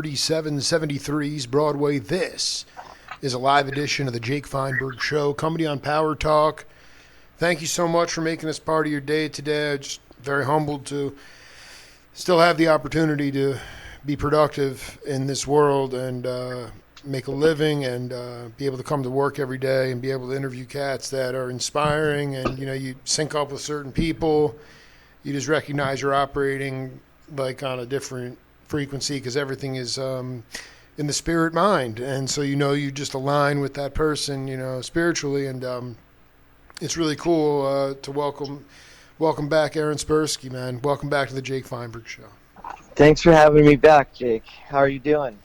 3773's Broadway. This is a live edition of the Jake Feinberg Show, coming to you on Power Talk. Thank you so much for making this part of your day today. I'm just very humbled to still have the opportunity to be productive in this world and make a living and be able to come to work every day and be able to interview cats that are inspiring. And, you know, you sync up with certain people. You just recognize you're operating like on a different frequency because everything is in the spirit mind. And so, you know, you just align with that person, you know, spiritually. And it's really cool to welcome back Aaron Sperske, man. Welcome back to the Jake Feinberg Show. Thanks for having me back, Jake. How are you doing?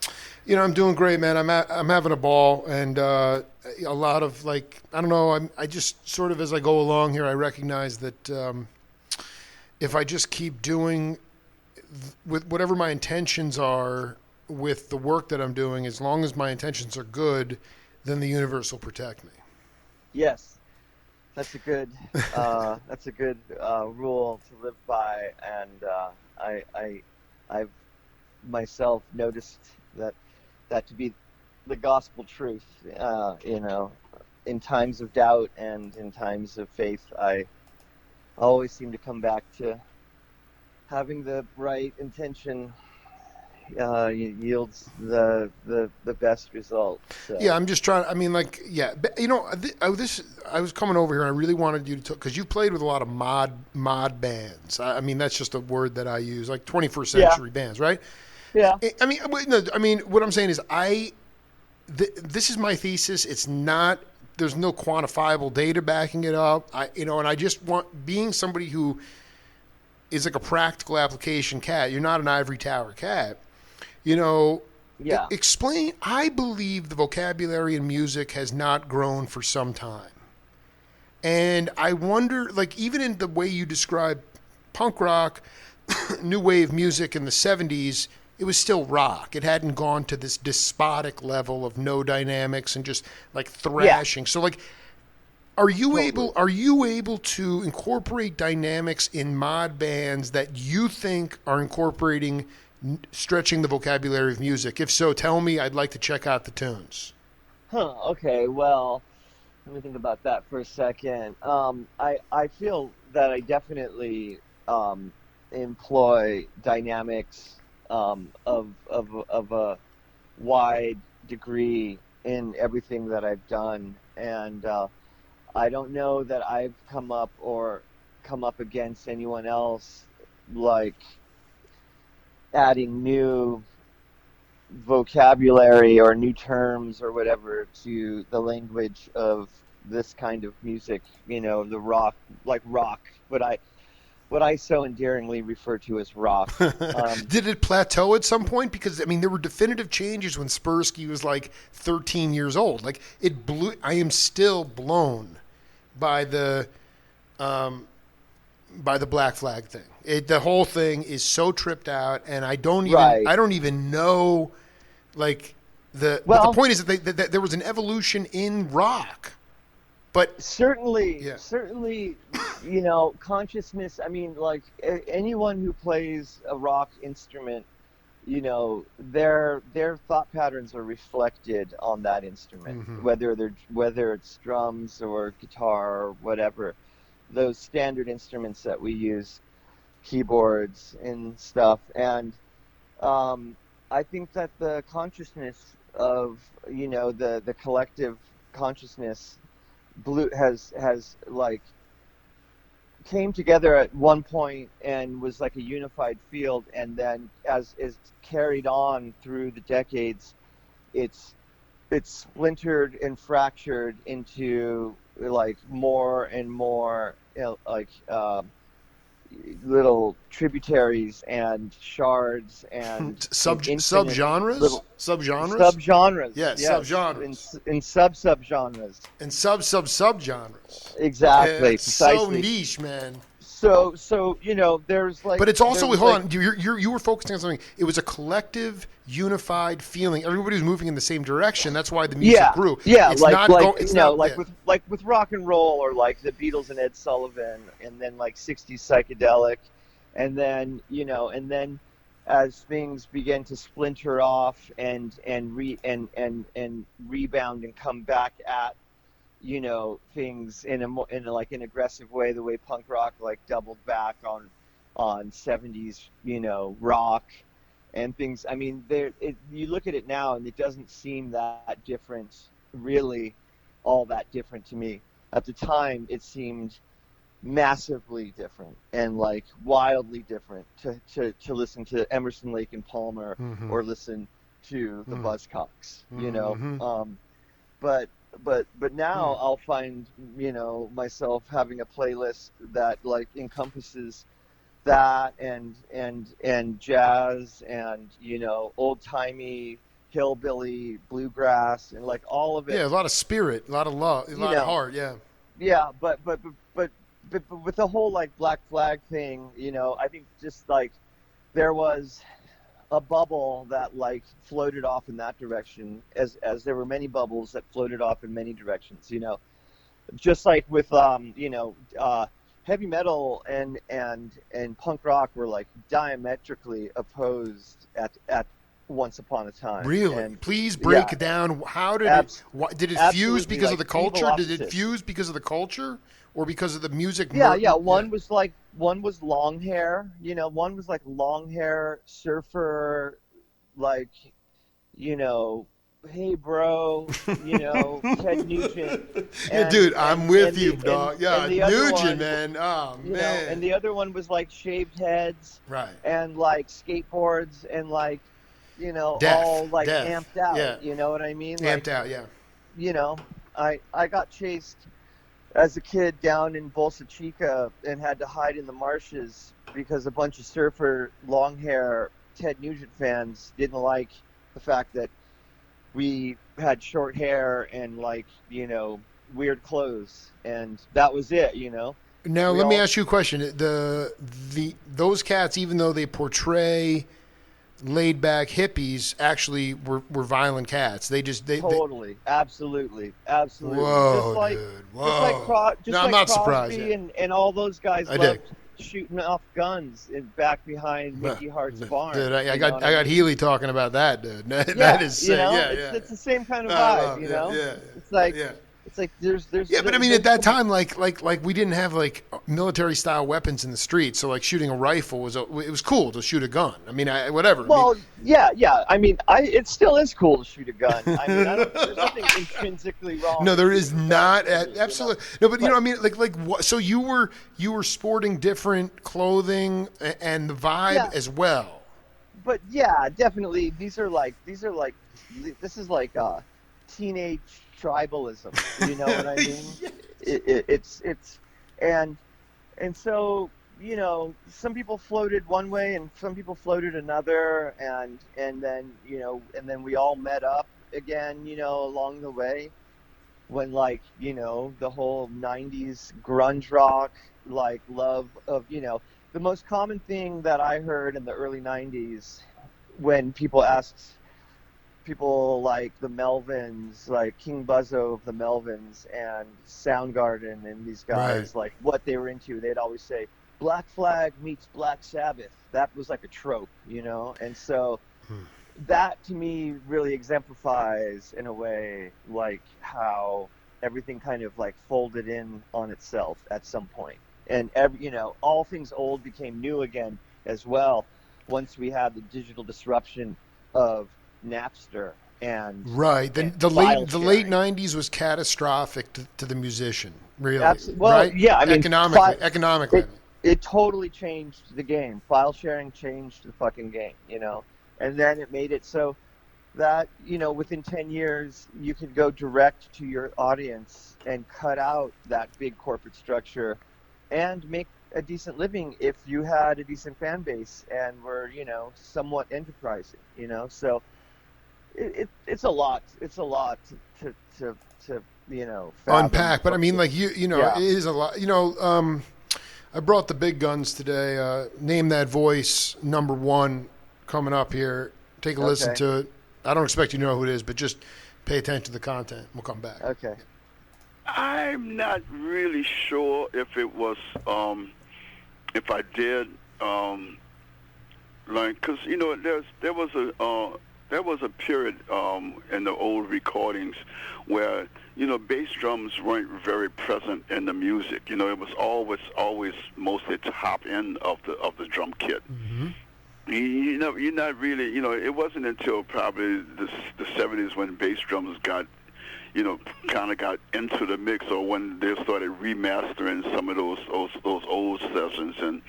You know, I'm doing great, man. I'm having a ball, and a lot of, like, I don't know, I just sort of, as I go along here, I recognize that if I just keep doing with whatever my intentions are with the work that I'm doing, as long as my intentions are good, then the universe will protect me. Yes, that's a good rule to live by, and I've myself noticed that to be the gospel truth. You know, in times of doubt and in times of faith, I always seem to come back to having the right intention yields the best result. So. Yeah, I'm just trying. I mean, like, yeah, you know, I was coming over here and I really wanted you to talk because you've played with a lot of mod bands. I mean, that's just a word that I use, like 21st century bands, right? Yeah. I mean, no, I mean, what I'm saying is, this is my thesis. It's not. There's no quantifiable data backing it up. And I just want, being somebody who is like a practical application cat. You're not an ivory tower cat. You know, yeah. Explain. I believe the vocabulary in music has not grown for some time. And I wonder, like, even in the way you describe punk rock, new wave music in the 70s, it was still rock. It hadn't gone to this despotic level of no dynamics and just like thrashing. Yeah. So, like, are you able to incorporate dynamics in mod bands that you think are incorporating stretching the vocabulary of music? If so, tell me. I'd like to check out the tunes. Okay, well, let me think about that for a second. I feel that I definitely employ dynamics of a wide degree in everything that I've done, and I don't know that I've come up against anyone else like adding new vocabulary or new terms or whatever to the language of this kind of music, you know, the rock, what I so endearingly refer to as rock. Did it plateau at some point? Because, I mean, there were definitive changes when Sperske was like 13 years old. Like, it blew. I am still blown by the Black Flag thing. The whole thing is so tripped out, and I don't even know, like, but the point is that there was an evolution in rock. But certainly, you know, consciousness. I mean, like, anyone who plays a rock instrument, you know, their thought patterns are reflected on that instrument, mm-hmm. whether it's drums or guitar or whatever, those standard instruments that we use, keyboards and stuff. And I think that the consciousness of, you know, the collective consciousness has like came together at one point and was like a unified field, and then as is carried on through the decades, it's splintered and fractured into like more and more, you know, like little tributaries and shards and subgenres. Yes, subgenres in subgenres and subgenres. Exactly. It's so niche, man. So you know, there's like. But it's also hold on. You were focusing on something. It was a collective, unified feeling. Everybody was moving in the same direction. That's why the music grew. Yeah, it's with rock and roll, or like the Beatles and Ed Sullivan, and then like '60s psychedelic, and then as things begin to splinter off and rebound and come back at things in a, like an aggressive way, the way punk rock like doubled back on 70s rock and things. I mean, you look at it now and it doesn't seem that different, really, all that different to me. At the time, it seemed massively different and like wildly different to listen to Emerson, Lake and Palmer Mm-hmm. or listen to the Mm-hmm. Buzzcocks, Mm-hmm. but but now I'll find myself having a playlist that like encompasses that and jazz and old timey hillbilly bluegrass and like all of Yeah, it, a lot of spirit, a lot of love, a you lot of know heart. Yeah. yeah, but with the whole like Black Flag thing, I think just like there was a bubble that like floated off in that direction, as there were many bubbles that floated off in many directions. Just like with heavy metal and punk rock were like diametrically opposed at once upon a time. Really? And Please break yeah, it down. How did it? abs- Did it fuse absolutely because of like the evil culture? Did it opposites. fuse because of the culture, or because of the music? Yeah. Yeah. One was long hair. One was like long hair surfer, like you know, hey bro, Ted Nugent, Yeah, dude, and I'm and with and you, the and dog. and Yeah, the other Nugent, one, man. Oh and man. the other one was like shaved heads Right. and like skateboards and like Death. all like Death. amped out. Yeah. You know what I mean? Like Amped out. Yeah. you know, I got chased as a kid down in Bolsa Chica and had to hide in the marshes because a bunch of surfer long hair Ted Nugent fans didn't like the fact that we had short hair and like weird clothes, and that was it. Now We let me all ask you a question. Those cats, even though they portray laid back hippies, actually were violent cats. They totally, absolutely, whoa, dude. Whoa. Just No, I'm like not surprised. Crosby Yeah. and all those guys I dig. loved shooting off guns in back behind Well, Mickey Hart's dude, barn. I You know got what I I got mean? Healy talking about that, dude. That Yeah, is sick. Yeah, it's yeah. it's the same kind of I vibe. love. Yeah, yeah, It's like yeah. Yeah, but I mean, at there's that some. time, like we didn't have like military style weapons in the street, so like shooting a rifle it was cool to shoot a gun. I mean, whatever. I mean, Well, yeah. I mean, it still is cool to shoot a gun. I mean, I don't. There's nothing intrinsically wrong no, with there is shooting a gun not for me. absolutely no, but But I mean, like what? So you were sporting different clothing and the vibe yeah, as well. but yeah, definitely. This is like teenage tribalism. You know what I mean? It's and so some people floated one way and some people floated another, and then we all met up again, along the way when like the whole 90s grunge rock like love of the most common thing that I heard in the early 90s when people asked people like the Melvins, like King Buzzo of the Melvins and Soundgarden and these Right. guys, like what they were into, they'd always say Black Flag meets Black Sabbath. That was like a trope. And so that to me really exemplifies in a way like how everything kind of like folded in on itself at some point. And all things old became new again as well once we had the digital disruption of Napster Right. Then and the file late sharing. '90s was catastrophic to the musician. Really. Well, Right. yeah, I mean, Economically. I it mean. it totally changed the game. File sharing changed the fucking game. And then it made it so that within 10 years you could go direct to your audience and cut out that big corporate structure and make a decent living if you had a decent fan base and were somewhat enterprising. So it's a lot to fathom. Unpack, but I mean, like it Yeah. is a lot. I brought the big guns today. Name That Voice, #1, coming up here. Take a listen Okay. to it. I don't expect you to know who it is, but just pay attention to the content. We'll come back. Okay. I'm not really sure if it was, if I did like, cause there was a period in the old recordings where bass drums weren't very present in the music. It was always mostly top end of the drum kit. Mm-hmm. You're not really, it wasn't until probably the 70s when bass drums got, kind of got into the mix, or when they started remastering some of those old sessions, and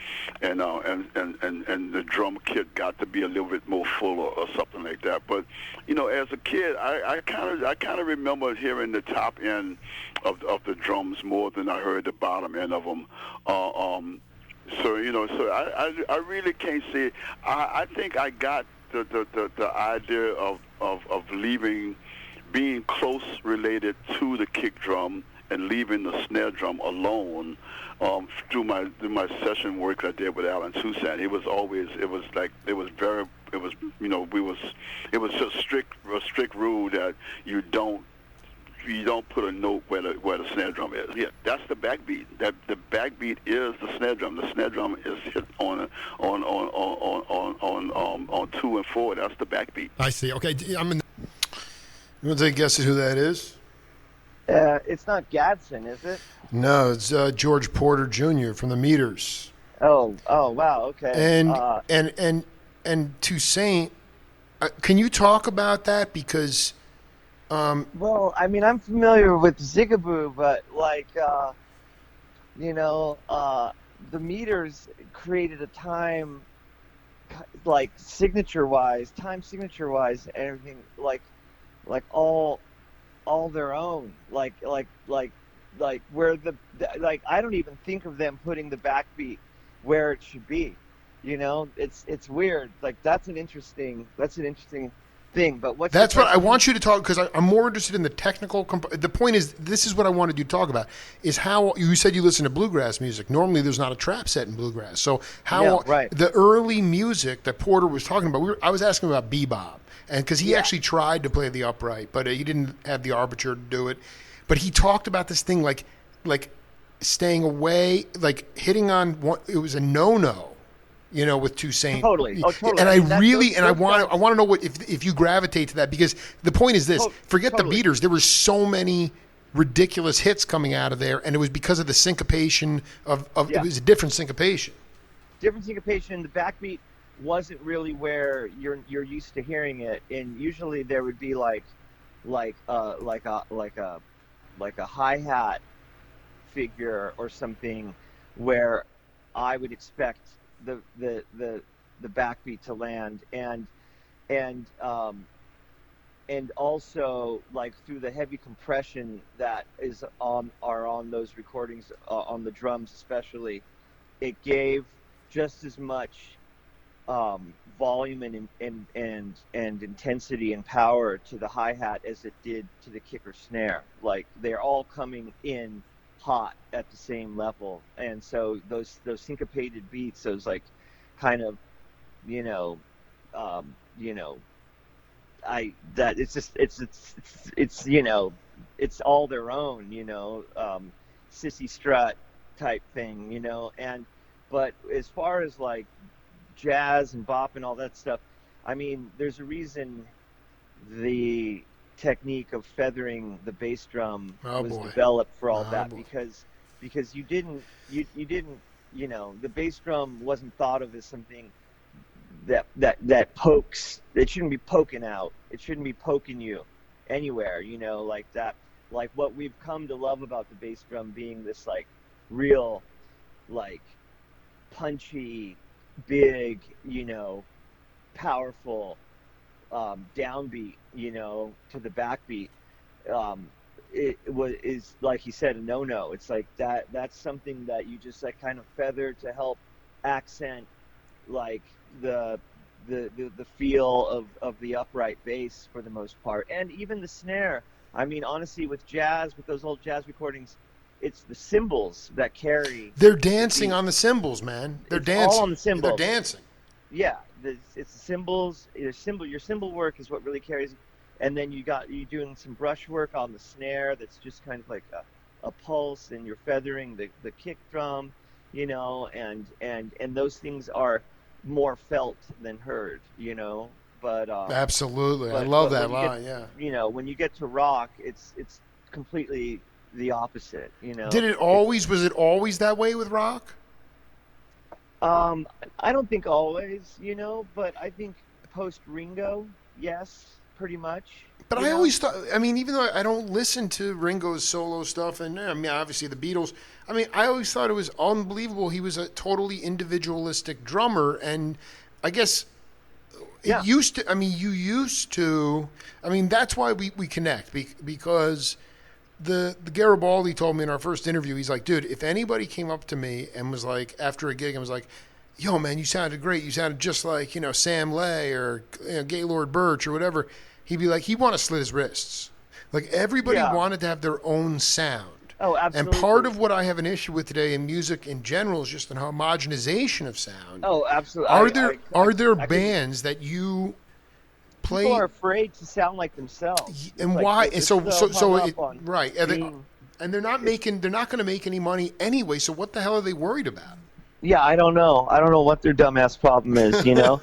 the drum kit got to be a little bit more full or something like that. But as a kid, I kind of remember hearing the top end of the drums more than I heard the bottom end of them. So I really can't say. I think I got the idea of being close related to the kick drum and leaving the snare drum alone through my session work I did with Alan Toussaint. It was just a strict rule that you don't put a note where the snare drum is. Yeah, that's the backbeat. That the backbeat is the snare drum. The snare drum is hit on 2 and 4. That's the backbeat. I see. Okay, you want to take a guess at who that is? It's not Gadsden, is it? No, it's George Porter Jr. from the Meters. Oh, wow, okay. And Toussaint, can you talk about that? Because well, I mean, I'm familiar with Zigaboo, but the Meters created a time, like signature-wise, everything like all their own, like where I don't even think of them putting the backbeat where it should be. It's weird. Like that's an interesting thing. But that's what I want you to talk, because I'm more interested in the technical. The point is, this is what I wanted you to talk about, is how you said you listen to bluegrass music. Normally, there's not a trap set in bluegrass. So how the early music that Porter was talking about, I was asking about bebop, and because he actually tried to play the upright, but he didn't have the armature to do it. But he talked about this thing like staying away, like hitting on what it was a no-no. With Toussaint. Totally. Oh, totally. And I want to know if you gravitate to that, because the point is this: forget the beaters. There were so many ridiculous hits coming out of there, and it was because of the syncopation of it was a different syncopation. Different syncopation. The backbeat wasn't really where you're used to hearing it, and usually there would be like a hi-hat figure or something where I would expect the backbeat to land, and also like through the heavy compression that are on those recordings, on the drums especially, it gave just as much volume and intensity and power to the hi-hat as it did to the kick or snare. Like they're all coming in hot at the same level, and so those syncopated beats, those like kind of it's all their own, sissy strut type thing, but as far as like jazz and bop and all that stuff, I mean, there's a reason the technique of feathering the bass drum was developed for all that, because you didn't the bass drum wasn't thought of as something that pokes. It shouldn't be poking out. It shouldn't be poking you anywhere, like that. Like what we've come to love about the bass drum being this like real, like punchy, big, powerful downbeat, to the backbeat. Is like he said, a no-no. It's like that's something that you just like kind of feather to help accent like the feel of the upright bass for the most part, and even the snare. I mean, honestly, with those old jazz recordings, it's the cymbals that carry. They're dancing on the cymbals, man. They're dancing. All on the cymbals. They're dancing. Yeah, it's the cymbals. Your cymbal work is what really carries. And then you doing some brush work on the snare that's just kind of like a pulse, and you're feathering the kick drum, and those things are more felt than heard, you know. But Absolutely. I love when that you get, line. Yeah. you know, when you get to rock, it's completely the opposite, you Did know. it It's always, was it always that way with rock? um I don't think always, you know, but I think post Ringo, yes, pretty much, But you I know. always thought, I mean, even though I don't listen to Ringo's solo stuff, and I mean, obviously the Beatles, I mean, I always thought it was unbelievable. He was a totally individualistic drummer, and I guess it Yeah. used to, I mean, you used to, I mean, that's why we connect, because the Garibaldi told me in our first interview, he's like, dude, if anybody came up to me and was like, after a gig, and was like, yo, man, you sounded great. You sounded just like, Sam Lay or Gaylord Birch or whatever. He'd be like, he'd want to slit his wrists. Like, everybody Yeah. wanted to have their own sound. Oh, And part absolutely. of what I have an issue with today in music in general is just an homogenization of sound. Oh, absolutely. Are there are there I couldn't. bands that you People play are afraid to sound like themselves. It's and like why? And they're so so so hung so up it on right. being. And they're not going to make any money anyway. So what the hell are they worried about? Yeah, I don't know. I don't know what their dumbass problem is, you know.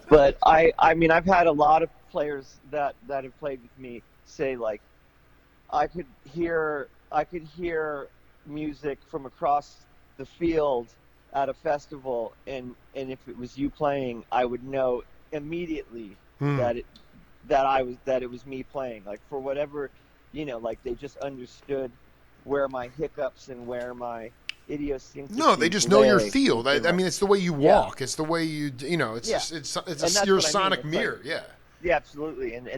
But I mean, I've had a lot of players that have played with me say like, I could hear music from across the field at a festival, and if it was you playing, I would know immediately Hmm. that it was me playing. Like for whatever, you know, like they just understood where my hiccups and where my No, they idiosyncrasies just know your lay feel. within I my. mean, it's the way you Yeah, walk. It's the way it's yeah, just, and it's that's your what I mean. sonic It's like, mirror. Yeah. yeah, absolutely, and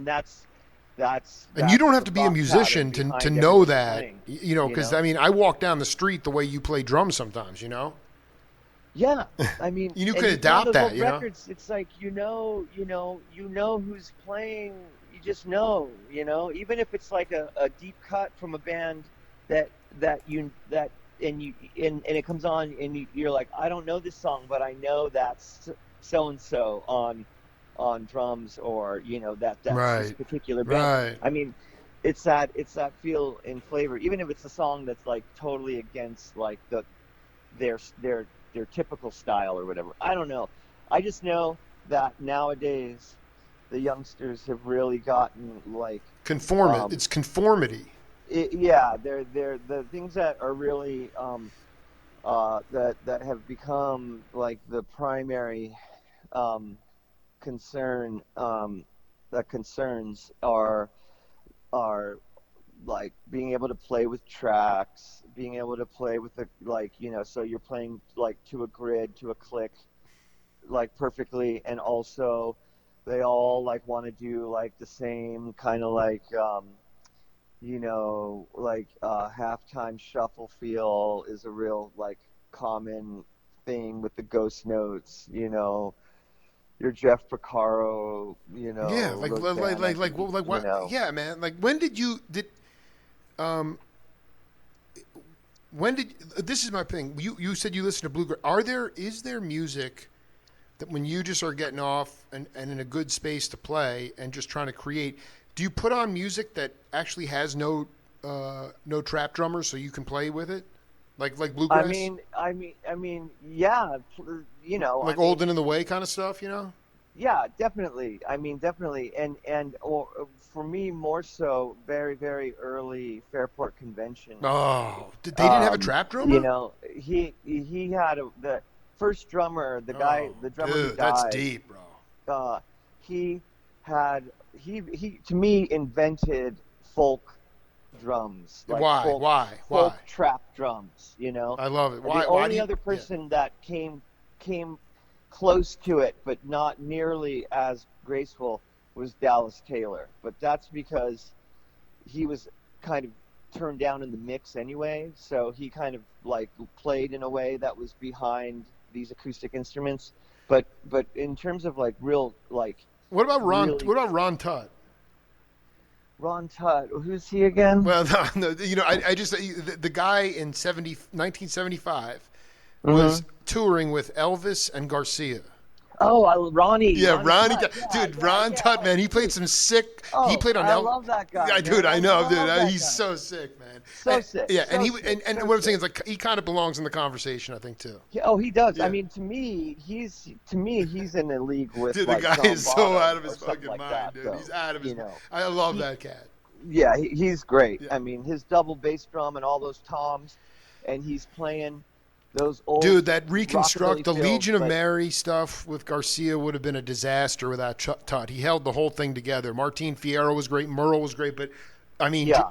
And you don't that's have the to be a thought pattern musician to behind know everything that, playing, you because know. I mean, I walk down the street the way you play drums sometimes, Yeah, I mean, You and could you play on adopt those that, old records. It's like you know who's playing. You just know, you know, even if it's like a deep cut from a band that that and and it comes on and you're like, I don't know this song, but I know that's so and so on drums, or you know that's this Right. particular band. Right. I mean, it's that feel and flavor, even if it's a song that's like totally against like their their their typical style or whatever. I don't know. I just know that nowadays the youngsters have really gotten like um It's conformity. yeah, they're the things that are really that have become like the primary um concern that concerns are like being able to play with tracks, being able to play with the like, you know, so you're playing like to a grid, to a click, like perfectly, and also they all like want to do like the same kind of like you know, like halftime shuffle feel is a real like common thing with the ghost notes, you know, your Jeff Porcaro, you Yeah, know, Rosanna, you what? know. Yeah, man. Like, um when did this is my thing. You said you listen to bluegrass. Is there music that when you just are getting off and in a good space to play and just trying to create, do you put on music that actually has no trap drummers so you can play with it, like bluegrass, Yeah, you know, I like Old mean, and in the Way kind of stuff, yeah, definitely. I mean, definitely, and or for me more so, very very early Fairport Convention. Oh, they didn't have a trap You drummer? know, he had the first drummer, Oh, the drummer who dude, that's died. deep, bro. He had he to me invented folk drums, like Why? Why? Why? folk trap drums, you know. I love it. The Why do only you? other Yeah. person that came close to it, but not nearly as graceful, was Dallas Taylor. But that's because he was kind of turned down in the mix anyway, so he kind of like played in a way that was behind these acoustic instruments. But in terms of like real like What about Ron? really What about Ron Tutt? Ron Tutt, who's he again? Well, no, I just the guy in 1975 was Hmm. touring with Elvis and Garcia. Oh, Yeah, Ronnie Ronnie, Tutt. Yeah, dude, yeah, Ron Tutt, yeah. man, he played Dude. some sick. He Oh, played on I El. love that guy, Yeah, dude, man. I I know, love dude, that he's guy. so sick, man. So sick, Yeah, so sick, and so what I'm saying sick. is like he kind of belongs in the conversation, I think too. Yeah, oh, he does. I Yeah, mean, to me, he's in a league with dude, the like guy John is so out Bonham of his or something fucking like mind, that, dude. He's though. out of his. You know, I love he, that cat. yeah, he's great. Yeah. I mean, his double bass drum and all those toms, and he's playing those old Dude, that reconstruct rockabilly the fills. Legion of But Mary stuff with Garcia would have been a disaster without Tutt. He held the whole thing together. Martin Fierro was great, Merle was great, but I mean, yeah,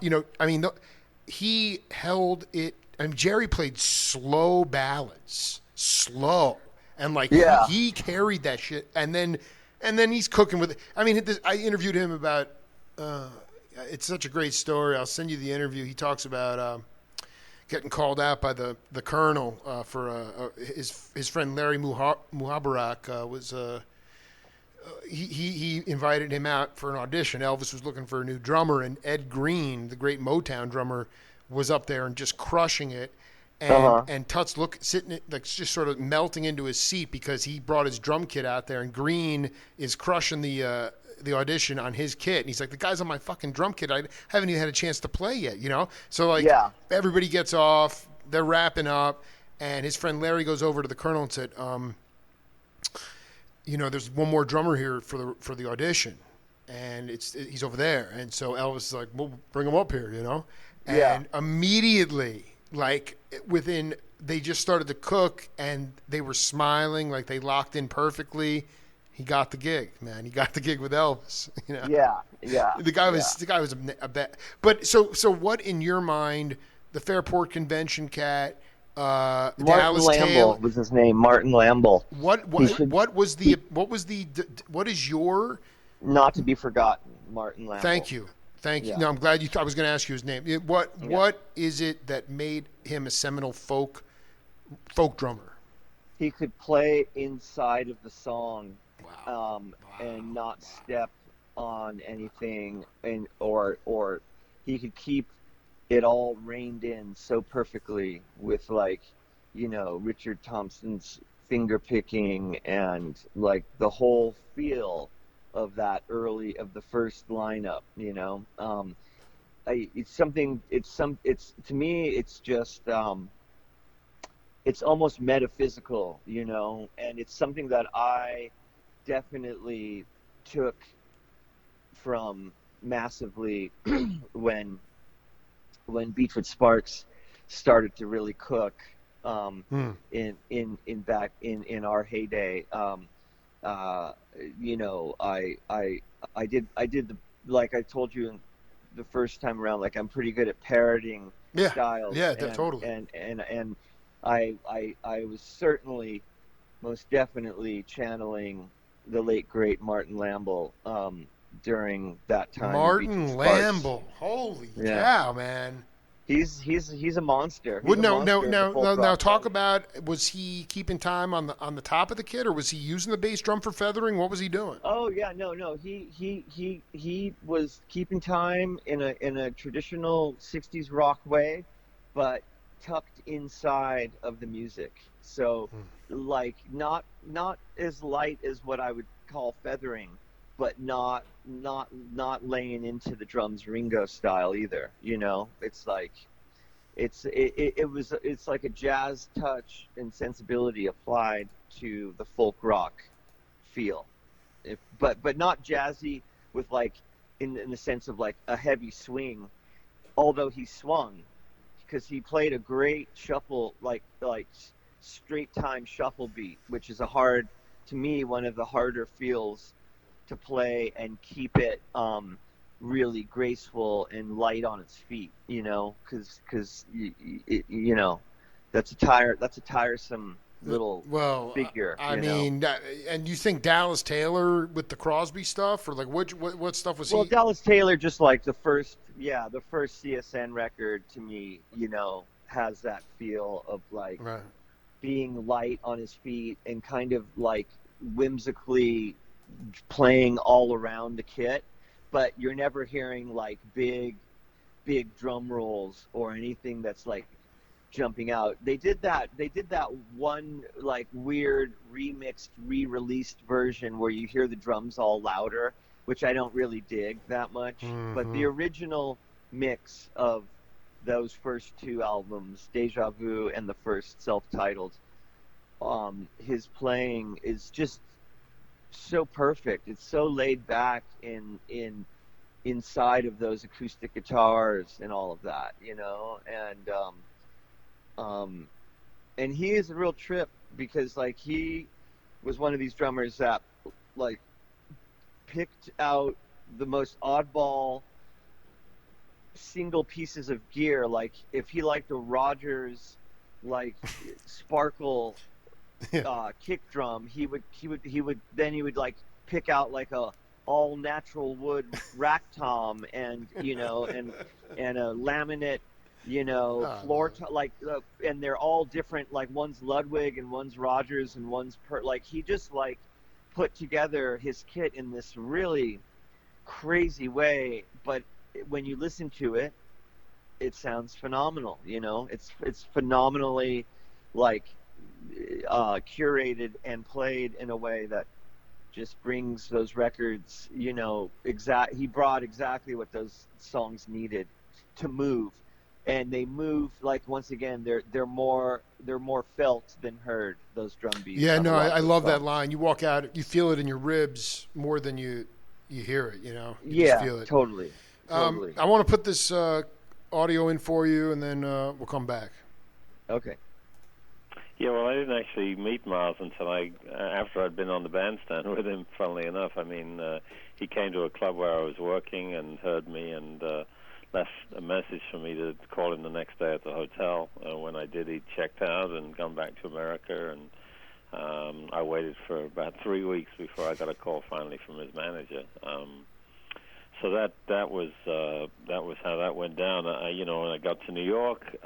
he held it. I mean, Jerry played slow ballads, slow, and like yeah, he carried that shit, and then he's cooking with it. I mean, I interviewed him about. Uh, it's such a great story. I'll send you the interview. He talks about. Getting called out by the colonel for his friend Larry Muhabarak was he invited him out for an audition. Elvis was looking for a new drummer, and Ed Green, the great Motown drummer, was up there and just crushing it. uh And huh, Tut's sitting like just sort of melting into his seat because he brought his drum kit out there, and Green is crushing the audition on his kit. And he's like, the guy's on my fucking drum kit. I haven't even had a chance to play yet, you know? So, like, yeah, everybody gets off. They're wrapping up. And his friend Larry goes over to the colonel and said, there's one more drummer here for the audition. And he's over there. And so Elvis is like, well, bring him up here, you know? yeah, And immediately, like, they just started to cook and they were smiling, like they locked in perfectly. He got the gig, man. He got the gig with Elvis. You know, yeah, yeah, yeah. the guy was a bet. But so what in your mind? The Fairport Convention cat, Martin Dallas Taylor. Lamble was his name. Martin Lamble. What He what should what is your? not to be forgotten. Martin Lamble. Thank you, thank you. Yeah, No, I'm glad you. I was going to ask you his name. yeah. What is it that made him a seminal folk drummer? He could play inside of the song, Wow, and wow, not wow. step on anything, and or he could keep it all reined in so perfectly with like, Richard Thompson's finger picking and like the whole feel of the first lineup. It's something. It's to me. It's just. It's almost metaphysical, and it's something that I definitely took from massively when Beachwood Sparks started to really cook, Hmm. in back in our heyday. Uh, I did the, like I told you the first time around, like I'm pretty good at parroting Yeah, styles, yeah, and totally. I was certainly most definitely channeling the late great Martin Lamble, during that time in Beachwood Martin Sparks. Lamble. Holy Yeah, cow, man. he's a monster. He's Would a no no monster of the no folk no now rock talk thing. about, was he keeping time on the top of the kit, or was he using the bass drum for feathering? What was he doing? Oh yeah, no. He was keeping time in a traditional '60s rock way, but tucked inside of the music. So, like, not as light as what I would call feathering, but not laying into the drums Ringo style either. It's like it's like a jazz touch and sensibility applied to the folk rock feel, but not jazzy with like in the sense of like a heavy swing. Although he swung, because he played a great shuffle, like straight time shuffle beat, which is to me, one of the harder feels to play and keep it really graceful and light on its feet. Because that's a tiresome little Well, figure. I mean, and you think Dallas Taylor with the Crosby stuff, or like what stuff was Well, he? Dallas Taylor, just like the first CSN record to me, has that feel of like Right. being light on his feet and kind of like whimsically playing all around the kit, but you're never hearing like big drum rolls or anything that's like jumping out. They did that one like weird remixed, re-released version where you hear the drums all louder, which I don't really dig that much. But the original mix of those first two albums, Deja Vu and the first self-titled, his playing is just so perfect. It's so laid back in inside of those acoustic guitars and all of that, and he is a real trip because like he was one of these drummers that like picked out the most oddball single pieces of gear. Like if he liked a Rogers like Sparkle kick drum, he would like pick out like a all natural wood rack tom and and a laminate floor and they're all different, like one's Ludwig and one's Rogers and one's like he just like put together his kit in this really crazy way, but when you listen to it, it sounds phenomenal. It's phenomenally like curated and played in a way that just brings those records, he brought exactly what those songs needed to move. And they move like, once again, they're more felt than heard, those drum beats. Yeah, no, I love that line. You walk out, you feel it in your ribs more than you hear it, You just feel it. Totally. I want to put this audio in for you, and then we'll come back. Okay. Yeah, well, I didn't actually meet Miles until after I'd been on the bandstand with him, funnily enough. I mean, he came to a club where I was working and heard me and left a message for me to call him the next day at the hotel. When I did, he checked out and gone back to America, and I waited for about 3 weeks before I got a call finally from his manager. So that was how that went down. When I got to New York,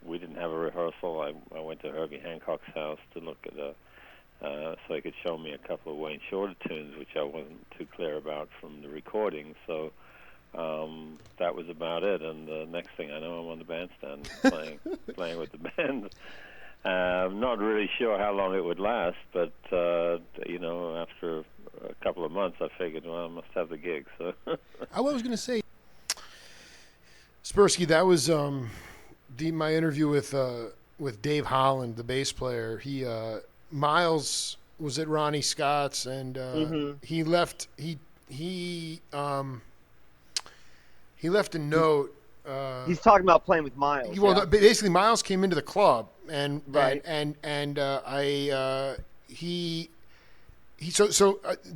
we didn't have a rehearsal. I went to Herbie Hancock's house to look at so he could show me a couple of Wayne Shorter tunes, which I wasn't too clear about from the recording. So that was about it. And the next thing I know, I'm on the bandstand playing with the band. Not really sure how long it would last, but after a couple of months, I figured, well, I must have the gig. So I was going to say, Sperske, that was my interview with Dave Holland, the bass player. Miles was at Ronnie Scott's, and he left. He left a note. He's talking about playing with Miles. Well, basically, Miles came into the club, and right.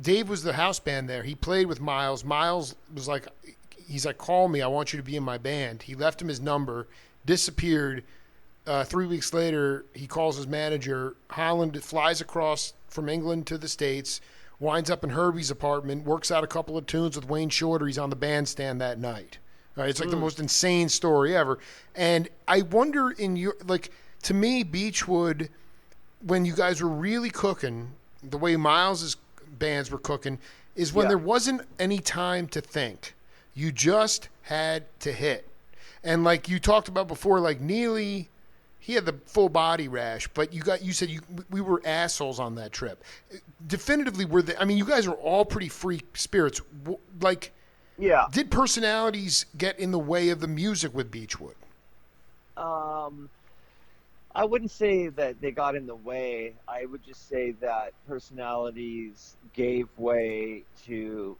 Dave was the house band there. He played with Miles. Miles was like, he's like, call me. I want you to be in my band. He left him his number, disappeared. 3 weeks later, he calls his manager. Holland flies across from England to the States, winds up in Herbie's apartment, works out a couple of tunes with Wayne Shorter. He's on the bandstand that night. Right, it's like the most insane story ever. And I wonder to me, Beechwood, when you guys were really cooking, the way Miles's bands were cooking, is when there wasn't any time to think. You just had to hit. And like you talked about before, like Neely, he had the full body rash, but you said we were assholes on that trip. Definitively, you guys are all pretty free spirits. Yeah. Did personalities get in the way of the music with Beechwood? I wouldn't say that they got in the way. I would just say that personalities gave way to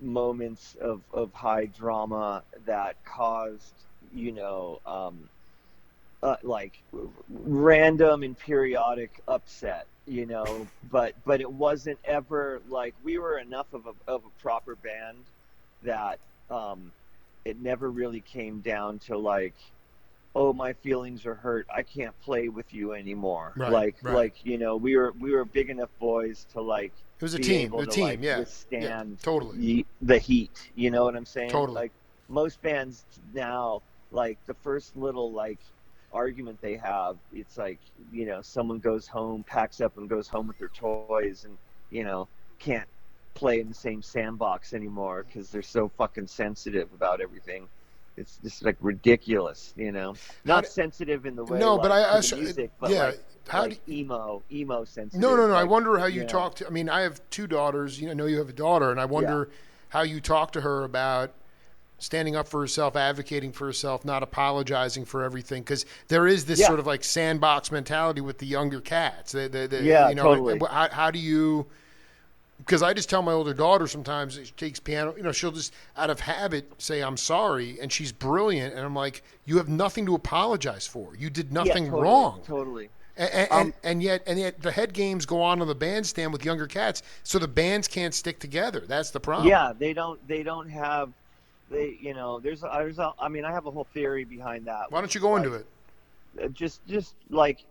moments of high drama that caused, like random and periodic upset, but it wasn't ever like we were enough of a proper band that it never really came down to like, oh, my feelings are hurt, I can't play with you anymore. Right. We were big enough boys to like it was a be team, able to, like, withstand totally the heat. You know what I'm saying? Totally. Like most bands now, like the first little like argument they have, it's like, someone goes home, packs up and goes home with their toys and, can't play in the same sandbox anymore because they're so fucking sensitive about everything. It's just like ridiculous, How not do, sensitive in the way no, but like to the I music, but yeah. like How do emo No, sensitive, no, no. I like, wonder how you talk to. I mean, I have two daughters. I know you have a daughter, and I yeah, wonder how you talk to her about standing up for herself, advocating for herself, not apologizing for everything. Because there is this yeah, sort of like sandbox mentality with the younger cats. yeah, totally. How do you? Because I just tell my older daughter sometimes she takes piano. She'll just out of habit say I'm sorry, and she's brilliant. And I'm like, you have nothing to apologize for. You did Yeah, nothing totally, wrong. totally. And, Um, and yet the head games go on the bandstand with younger cats, so the bands can't stick together. That's the problem. yeah, they don't have I mean, I have a whole theory behind that, Why which don't you is go into like it? just like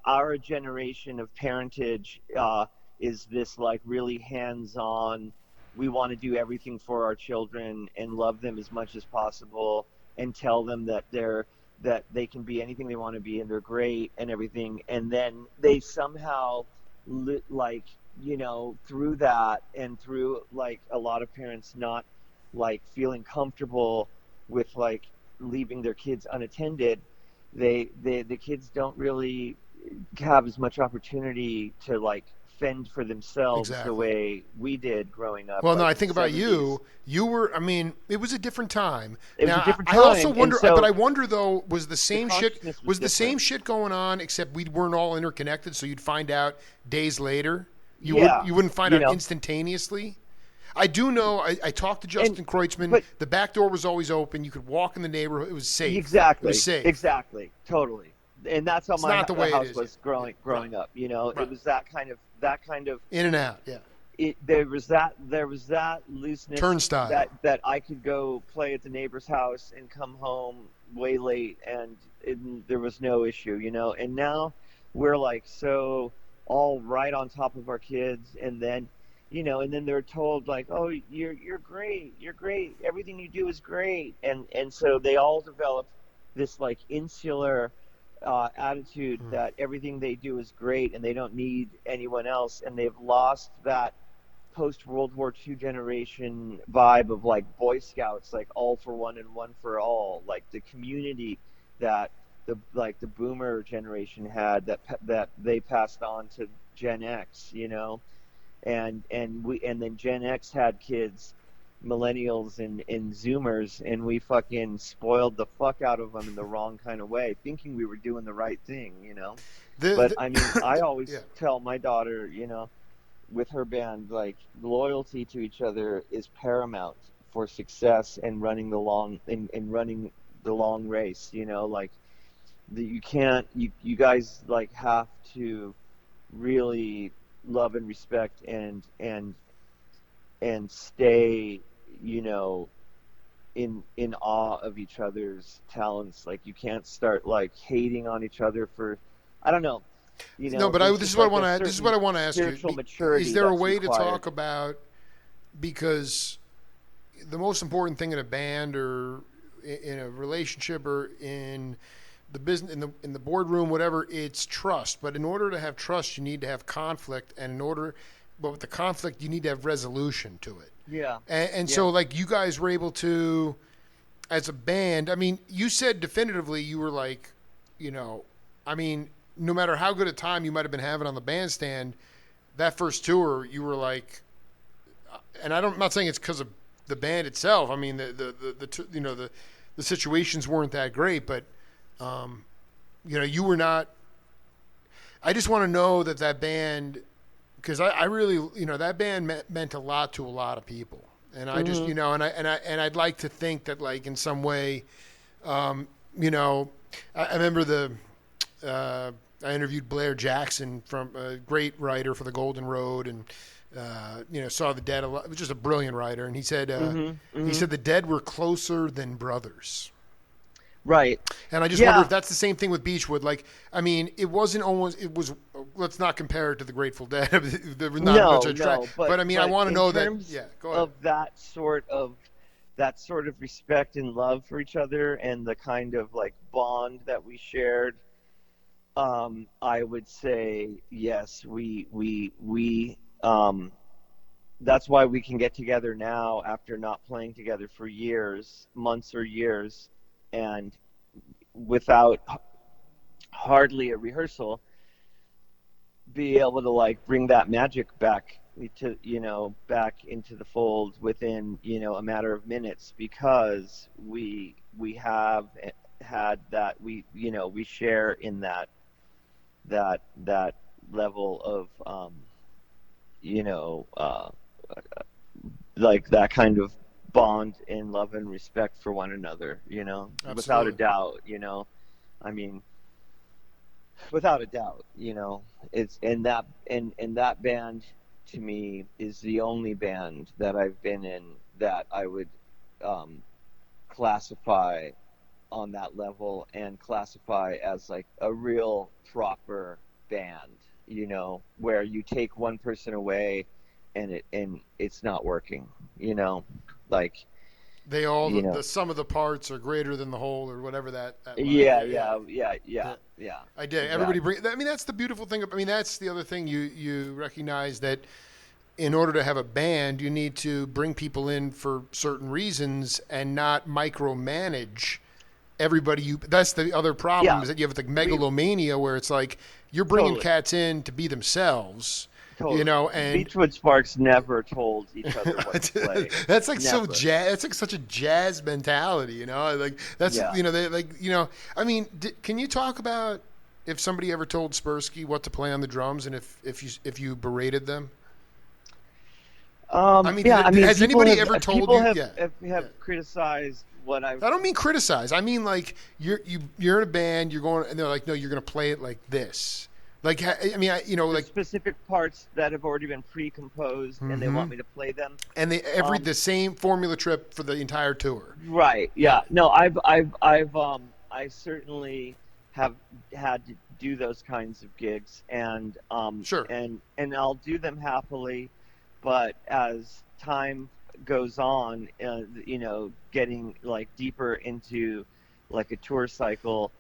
our generation of parentage is this like really hands-on. We want to do everything for our children and love them as much as possible and tell them that they can be anything they want to be and they're great and everything, and then they somehow like through that and through like a lot of parents not like feeling comfortable with like leaving their kids unattended, the kids don't really have as much opportunity to like fend for themselves the Exactly. way we did growing up, Well, no, like I in the think about 70s. you. You were, I mean, it was a different time. It was Now, a different I also time, and wonder, but so I wonder though, was the the same shit consciousness was was the same different. shit going on, except we weren't all interconnected, so you'd find out days later. Yeah, You wouldn't find you out know instantaneously. I do know. I talked to and Justin Kreutzmann. but The back door was always open. You could walk in the neighborhood. It was safe. It was exactly, safe. exactly, totally. And that's how It's not the the way it house is yet. was Yeah, right, growing up. It right. was that kind of In and out. Yeah. there was that looseness Turnstile. that I could go play at the neighbor's house and come home way late, and there was no issue. And now we're like so all right on top of our kids, and then they're told like, oh, you're great, you're great, everything you do is great, and so they all develop this like insular attitude Hmm. that everything they do is great and they don't need anyone else, and they've lost that post World War II generation vibe of like Boy Scouts, like all for one and one for all, like the community that the Boomer generation had, that they passed on to Gen X, and then Gen X had kids, millennials and Zoomers, and we fucking spoiled the fuck out of them in the wrong kind of way, thinking we were doing the right thing. But I mean, I Yeah. always tell my daughter, with her band, like loyalty to each other is paramount for success and running the long race. Like you can't you guys like have to really love and respect and stay, you know, in awe of each other's talents. Like you can't start like hating on each other for, I don't know, No, but there's this is just what I like want a to. This is what certain I want to ask you. spiritual Is maturity there a that's way to talk required. about, because the most important thing in a band or in a relationship or in the business in the boardroom, whatever, it's trust. But in order to have trust, you need to have conflict, and but with the conflict, you need to have resolution to it. Yeah, And yeah, so, like, you guys were able to, as a band. I mean, you said definitively you were like, you know, I mean, no matter how good a time you might have been having on the bandstand, that first tour, you were like, and I'm not saying it's because of the band itself. I mean, the situations weren't that great, but um, you were not. I just want to know that band, because I really, that band meant a lot to a lot of people, and I just, hmm and I'd like to think that, like, in some way, um, you know, I remember I interviewed Blair Jackson, from a great writer for the Golden Road, and saw the Dead a lot. It was just a brilliant writer, and hmm he hmm said the Dead were closer than brothers. right. And I just wonder Yeah, if that's the same thing with Beachwood. Like, I mean, it wasn't almost. It was. Let's not compare it to the Grateful Dead. There was not much no, of a track. no, But I mean, I but want to in know that. terms Yeah, go ahead. of that sort of respect and love for each other and the kind of like bond that we shared, I would say yes, we that's why we can get together now after not playing together for years, months or years, and without hardly a rehearsal, be able to like bring that magic back to back into the fold within a matter of minutes, because we have had that, we share in that level of you know uh like that kind of bond and love and respect for one another, without a Absolutely. doubt, I mean, without a doubt, it's and that band to me is the only band that I've been in that I would um, classify on that level and classify as like a real proper band, where you take one person away and it's not working, like They all you the know sum of the parts are greater than the whole, or whatever that line. yeah, Yeah, yeah, yeah, yeah, yeah. yeah, yeah, I did. Everybody exactly. bring. I mean, that's the beautiful thing. I mean, that's the other thing. You recognize that in order to have a band, you need to bring people in for certain reasons and not micromanage everybody. That's the other problem, Yeah, is that you have like we megalomania, where it's like you're bringing totally. cats in to be themselves, Totally. and Beachwood Sparks never told each other what to play. that's like so Never. jazz. That's like such a jazz mentality, Like that's Yeah. they like I mean, can you talk about if somebody ever told Sperske what to play on the drums, and if you berated them? I mean, Yeah, I mean, has anybody ever told people you? have, Yeah, have yeah. criticized what I've I don't mean criticize. I mean like you're in a band. You're going, and they're like, no, you're going to play it like this. Like I mean, the like, specific parts that have already been pre-composed and they hmm want me to play them. and Um, the same formula trip for the entire tour. right. Yeah, Yeah. No, I certainly have had to do those kinds of gigs, sure. and I'll do them happily, but as time goes on, getting like deeper into like a tour cycle,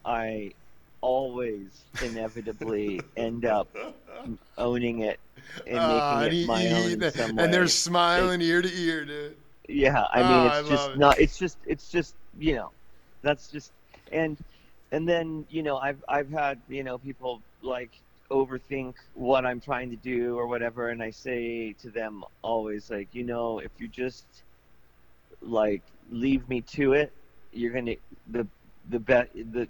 I always inevitably end up owning it and making And, it my own in some and they're way. It, smiling ear to ear, dude. yeah, I mean, I love it. it's just, that's just, and then I've had people like overthink what I'm trying to do or whatever, and I say to them always like, if you just like leave me to it, you're gonna the the be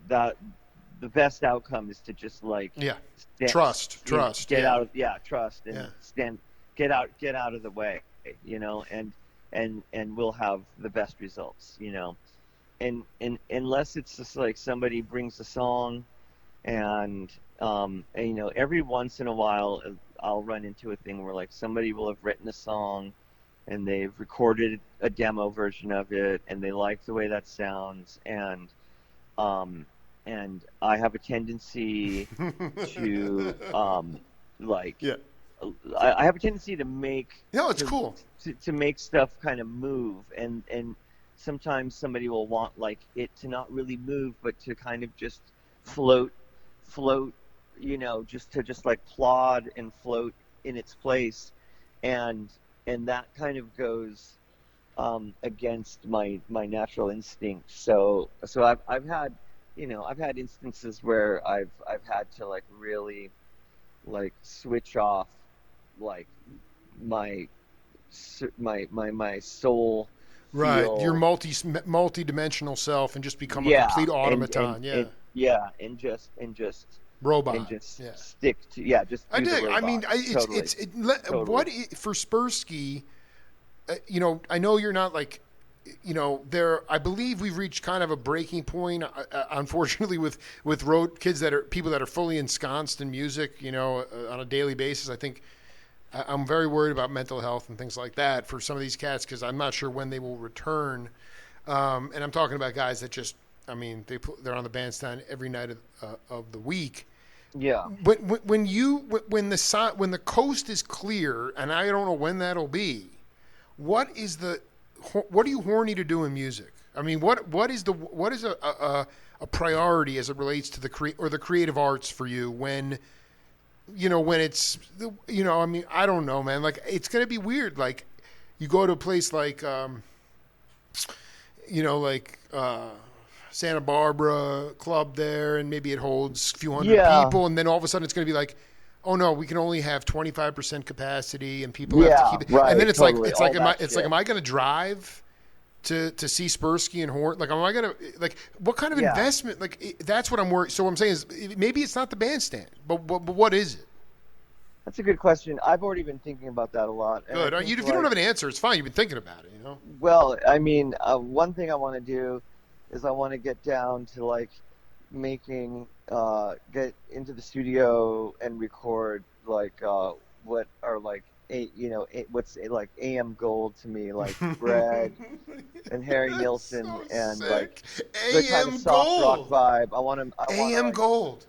the best outcome is to just like Yeah, stand, trust. get Yeah, out of, yeah, trust yeah. and stand, get out of the way, and we'll have the best results, and unless it's just like somebody brings a song and every once in a while I'll run into a thing where like somebody will have written a song and they've recorded a demo version of it and they like the way that sounds, um and I have a tendency to like Yeah. I have a tendency to make No, it's cool. to make stuff kind of move, and sometimes somebody will want like it to not really move but to kind of just float float, just to just like plod and float in its place, and that kind of goes against my natural instinct. So I've had I've had instances where I've had to like really like switch off like my my soul Right, your feel, multi-dimensional self, and just become a yeah, complete automaton. Yeah, and yeah, and robot. just Yeah, stick to, yeah, just I do the dig. I mean, robot. Totally, totally. for Spursky? I know you're not like, there. I believe we've reached kind of a breaking point. Unfortunately, with road kids that are people that are fully ensconced in music, on a daily basis. I think I'm very worried about mental health and things like that for some of these cats, because I'm not sure when they will return. And I'm talking about guys that just, I mean, they're on the bandstand every night of the week. Yeah. When the coast is clear, and I don't know when that'll be, what are you horny to do in music? I mean, what is a priority as it relates to the creative arts for you, when when it's, I mean, I don't know, man. Like, it's going to be weird. Like, you go to a place like, like Santa Barbara club there, and maybe it holds a few hundred Yeah. people, and then all of a sudden it's going to be like, oh no, we can only have 25% capacity, and people have to keep it. Right, And then it's totally. like, All that am I going to drive to see Sperske and Horn? Like, am I going to, like, what kind of investment? Like, that's what I'm worried. So what I'm saying is, maybe it's not the bandstand, but what is it? That's a good question. I've already been thinking about that a lot. And Good. I think, If you don't have an answer, it's fine. You've been thinking about it, Well, I mean, one thing I want to do is I want to get down to like making, get into the studio and record like what are like what's like AM gold to me, like Bread and Harry Nilsson so and sick. like the kind of AM soft rock Gold. vibe. AM Gold.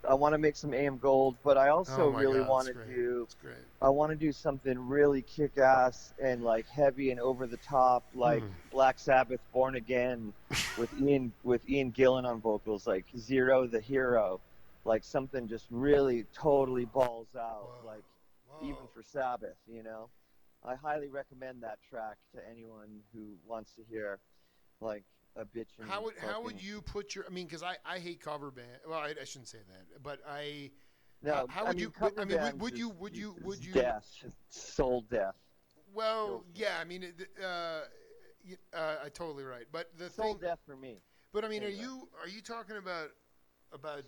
I want to make some AM Gold, but I also Oh my really God, want it's to great. do. It's great. I want to do something really kick-ass and like heavy and over the top, like Black Sabbath, Born Again, with Ian Gillan on vocals, like Zero the Hero, like something just really totally balls out, like even for Sabbath, I highly recommend that track to anyone who wants to hear like a bitch. How would you put your? I mean, because I hate cover band. Well, I shouldn't say that, but No, how would you? cover I mean, bands would you? is death, soul death. Well, yeah. I mean, I totally right. But the soul thing, death for me. But I mean, are you talking about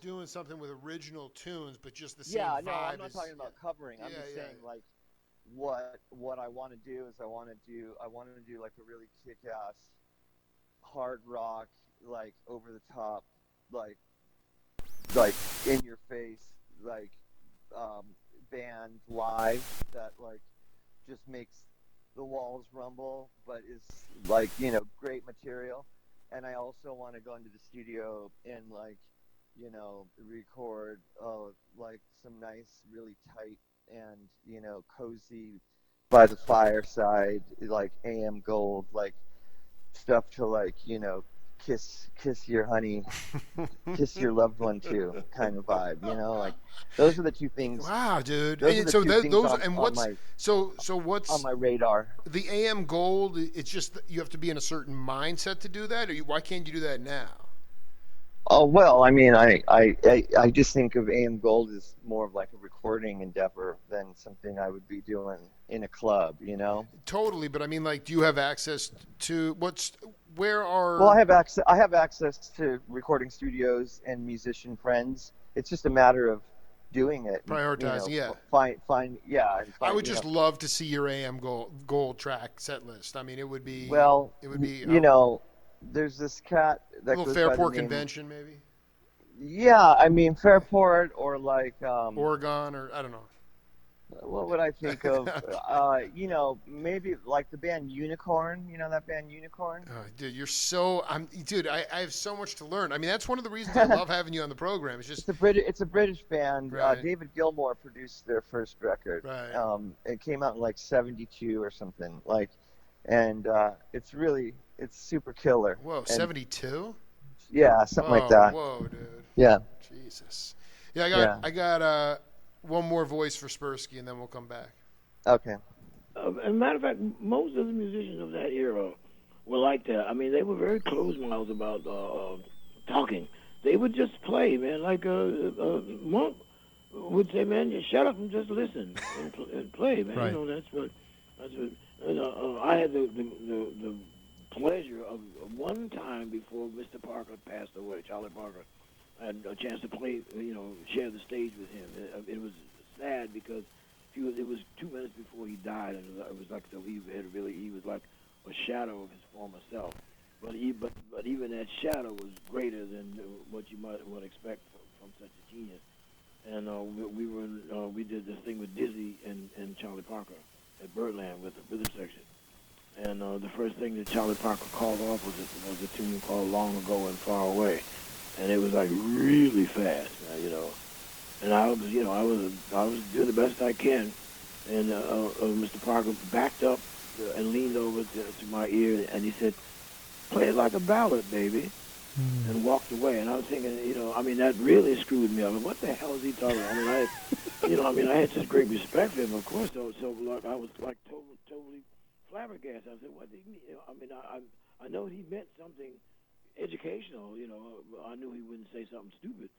doing something with original tunes, but just the same Yeah, vibe? no, I'm not talking about covering. I'm just saying like what I want to do is I want to do like a really kick-ass hard rock, like over the top, like in your face, like band live that like just makes the walls rumble, but is like great material. And I also want to go into the studio and like record like some nice, really tight and cozy by the fireside, like AM Gold, like stuff to like kiss your honey, kiss your loved one too, kind of vibe. Like those are the two things. Wow, dude. Those are the two things those on, and on what's my what's on my radar. the AM Gold? It's just that you have to be in a certain mindset to do that, or why can't you do that now? Oh well, I mean, I just think of AM Gold as more of like a recording endeavor than something I would be doing in a club. Totally, but I mean, like, do you have access to where are? Well, I have access. I have access to recording studios and musician friends. It's just a matter of doing it. Prioritizing, yeah. Find, yeah. And I would just love to see your AM Gold track set list. I mean, it would be. Well, it would be. There's this cat that a little goes Fairport by the name, convention, maybe. Yeah, I mean Fairport or like Oregon, or I don't know. What would I think of? Maybe like the band Unicorn. You know that band Unicorn? Oh, dude, I have so much to learn. I mean, that's one of the reasons I love having you on the program. It's just it's a British band. Right. David Gilmour produced their first record. Right. It came out in like '72 or something. Like, and it's super killer. Whoa, 72? Yeah, something like that. Whoa, dude. Yeah. Jesus. Yeah, I got one more voice for Sperske, and then we'll come back. Okay. As a matter of fact, most of the musicians of that era were like that. I mean, they were very close-mouthed about talking. They would just play, man. Like Monk would say, man, just shut up and just listen and play, man. Right. That's what. I had the pleasure of one time before Mr. Parker passed away, Charlie Parker. I had a chance to play, share the stage with him. It was sad because it was 2 minutes before he died, and it was like he was like a shadow of his former self. But even that shadow was greater than what you might expect from such a genius. And we did this thing with Dizzy and Charlie Parker at Birdland with the rhythm section. And the first thing that Charlie Parker called off was a tune called "Long Ago and Far Away," and it was like really fast, And I was doing the best I can, and Mr. Parker backed up and leaned over to my ear, and he said, "Play it like a ballad, baby." and walked away. And I was thinking, I mean, that really screwed me up. What the hell is he talking about? I mean, I had such great respect for him, of course. So like, I was like totally flabbergasted. I said, what did he mean? I mean, I know he meant something educational. I knew he wouldn't say something stupid,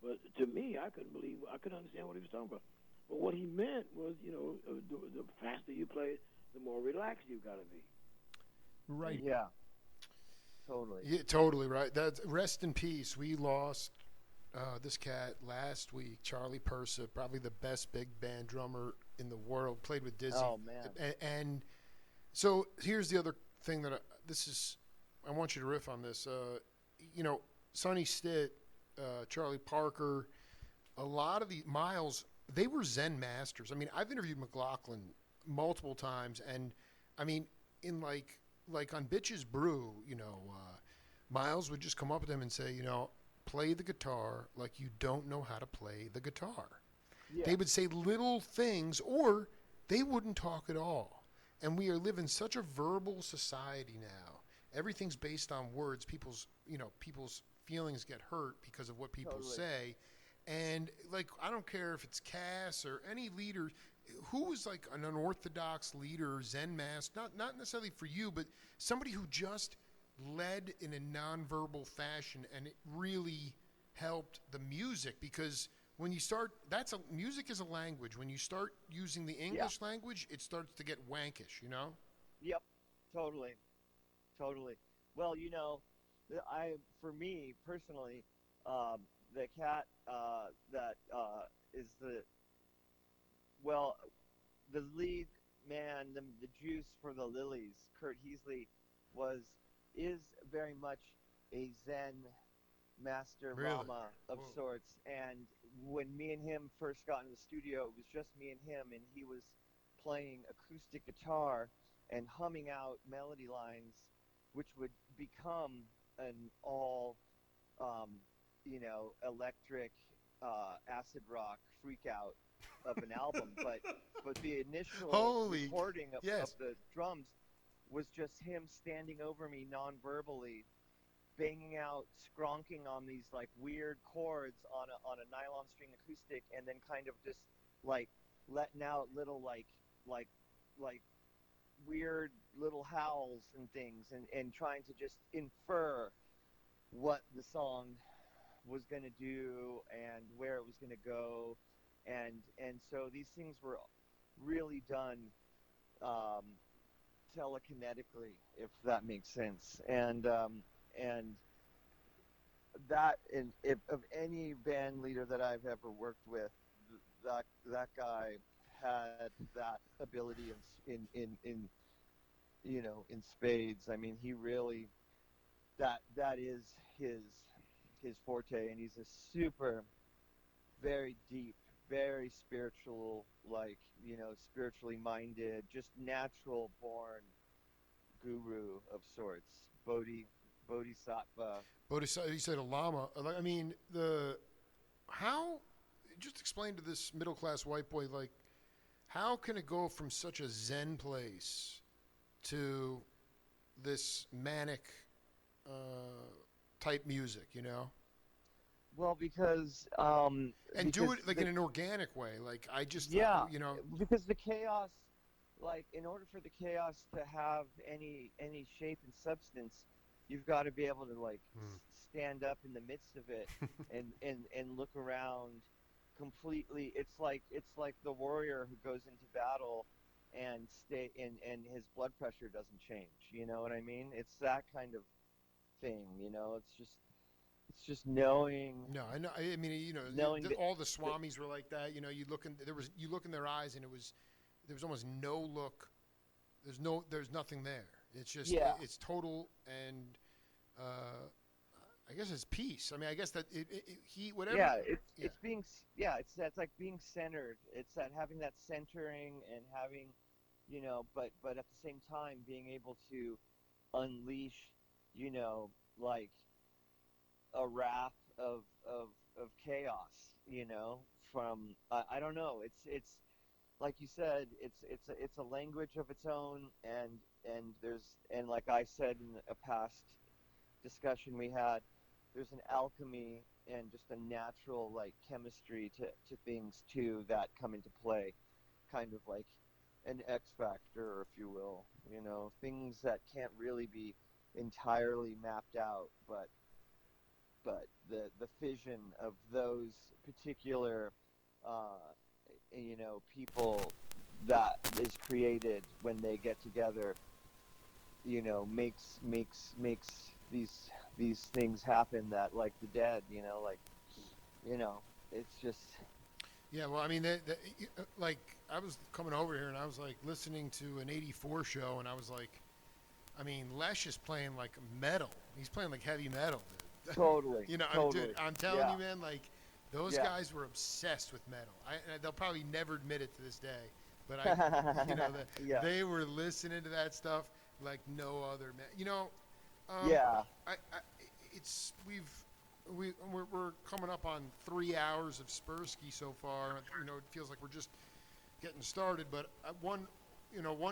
but to me, I couldn't understand what he was talking about. But what he meant was, the faster you play, the more relaxed you got to be. Right. Yeah, totally. Yeah, totally right. That's rest in peace. We lost this cat last week, Charlie Pursa, probably the best big band drummer in the world. Played with Dizzy. Oh man. And so here's the other thing that I want you to riff on this. Sonny Stitt, Charlie Parker, a lot of the Miles, they were Zen masters. I mean, I've interviewed McLaughlin multiple times, and I mean, in like on Bitches Brew, Miles would just come up with him and say, play the guitar like you don't know how to play the guitar. Yeah. They would say little things, or they wouldn't talk at all. And we are living such a verbal society now. Everything's based on words. People's feelings get hurt because of what people Totally. say. And like, I don't care if it's Cass or any leader who is like an unorthodox leader, Zen master, not necessarily for you, but somebody who just led in a nonverbal fashion, and it really helped the music, because when you start, music is a language. When you start using the English language, it starts to get wankish. Yep. Totally. Totally. Well, for me personally, the cat that is the lead man, the juice for the Lilies, Kurt Heasley, is very much a Zen master Really? Lama of Whoa. sorts. And when me and him first got in the studio, it was just me and him, and he was playing acoustic guitar and humming out melody lines, which would become an all, electric acid rock freak out of an album. But the initial Holy, recording of yes. the drums was just him standing over me non-verbally, banging out, skronking on these like weird chords on a nylon string acoustic, and then kind of just like letting out little like weird little howls and things, and trying to just infer what the song was going to do and where it was going to go, and so these things were really done um, telekinetically, if that makes sense. And that, and if of any band leader that I've ever worked with, that guy had that ability in spades. I mean, he really, that is his forte, and he's a super, very deep, very spiritual, like, spiritually minded, just natural born guru of sorts, bodhisattva. Bodhisattva, you said a llama. I mean, how, just explain to this middle class white boy, like, how can it go from such a Zen place to this manic type music? Well, because And do because it like in an organic way. Like, I just, yeah, because the chaos, like, in order for the chaos to have any shape and substance, you've got to be able to like stand up in the midst of it and look around completely. It's like the warrior who goes into battle and and his blood pressure doesn't change. You know what I mean? It's that kind of thing. It's just knowing No, I know. I mean, knowing that, all the swamis were like that. You look in their eyes, and there was almost no look. There's nothing there. It's just, yeah. it's total, and I guess it's peace. I mean, I guess that he whatever. Yeah, it's being, yeah, it's like being centered. It's that having that centering and having, but at the same time being able to unleash, like a wrath of chaos, from, I don't know. It's like you said, it's a language of its own, and like I said in a past discussion we had, there's an alchemy and just a natural like chemistry to things too that come into play, kind of like an X factor, if you will. Things that can't really be entirely mapped out, but the fission of those particular uh, people that is created when they get together, makes these things happen that like the dead, like you know it's just Yeah, well, I mean, like I was coming over here and I was like listening to an '84 show, and I was like, I mean, Lesh is playing like metal. He's playing like heavy metal, dude. totally, Dude, totally, I'm telling yeah, you, man, like those yeah. guys were obsessed with metal. They'll probably never admit it to this day, but Yeah, they were listening to that stuff like no other man. Um, yeah. I it's we're coming up on 3 hours of Sperske so far. It feels like we're just getting started. But one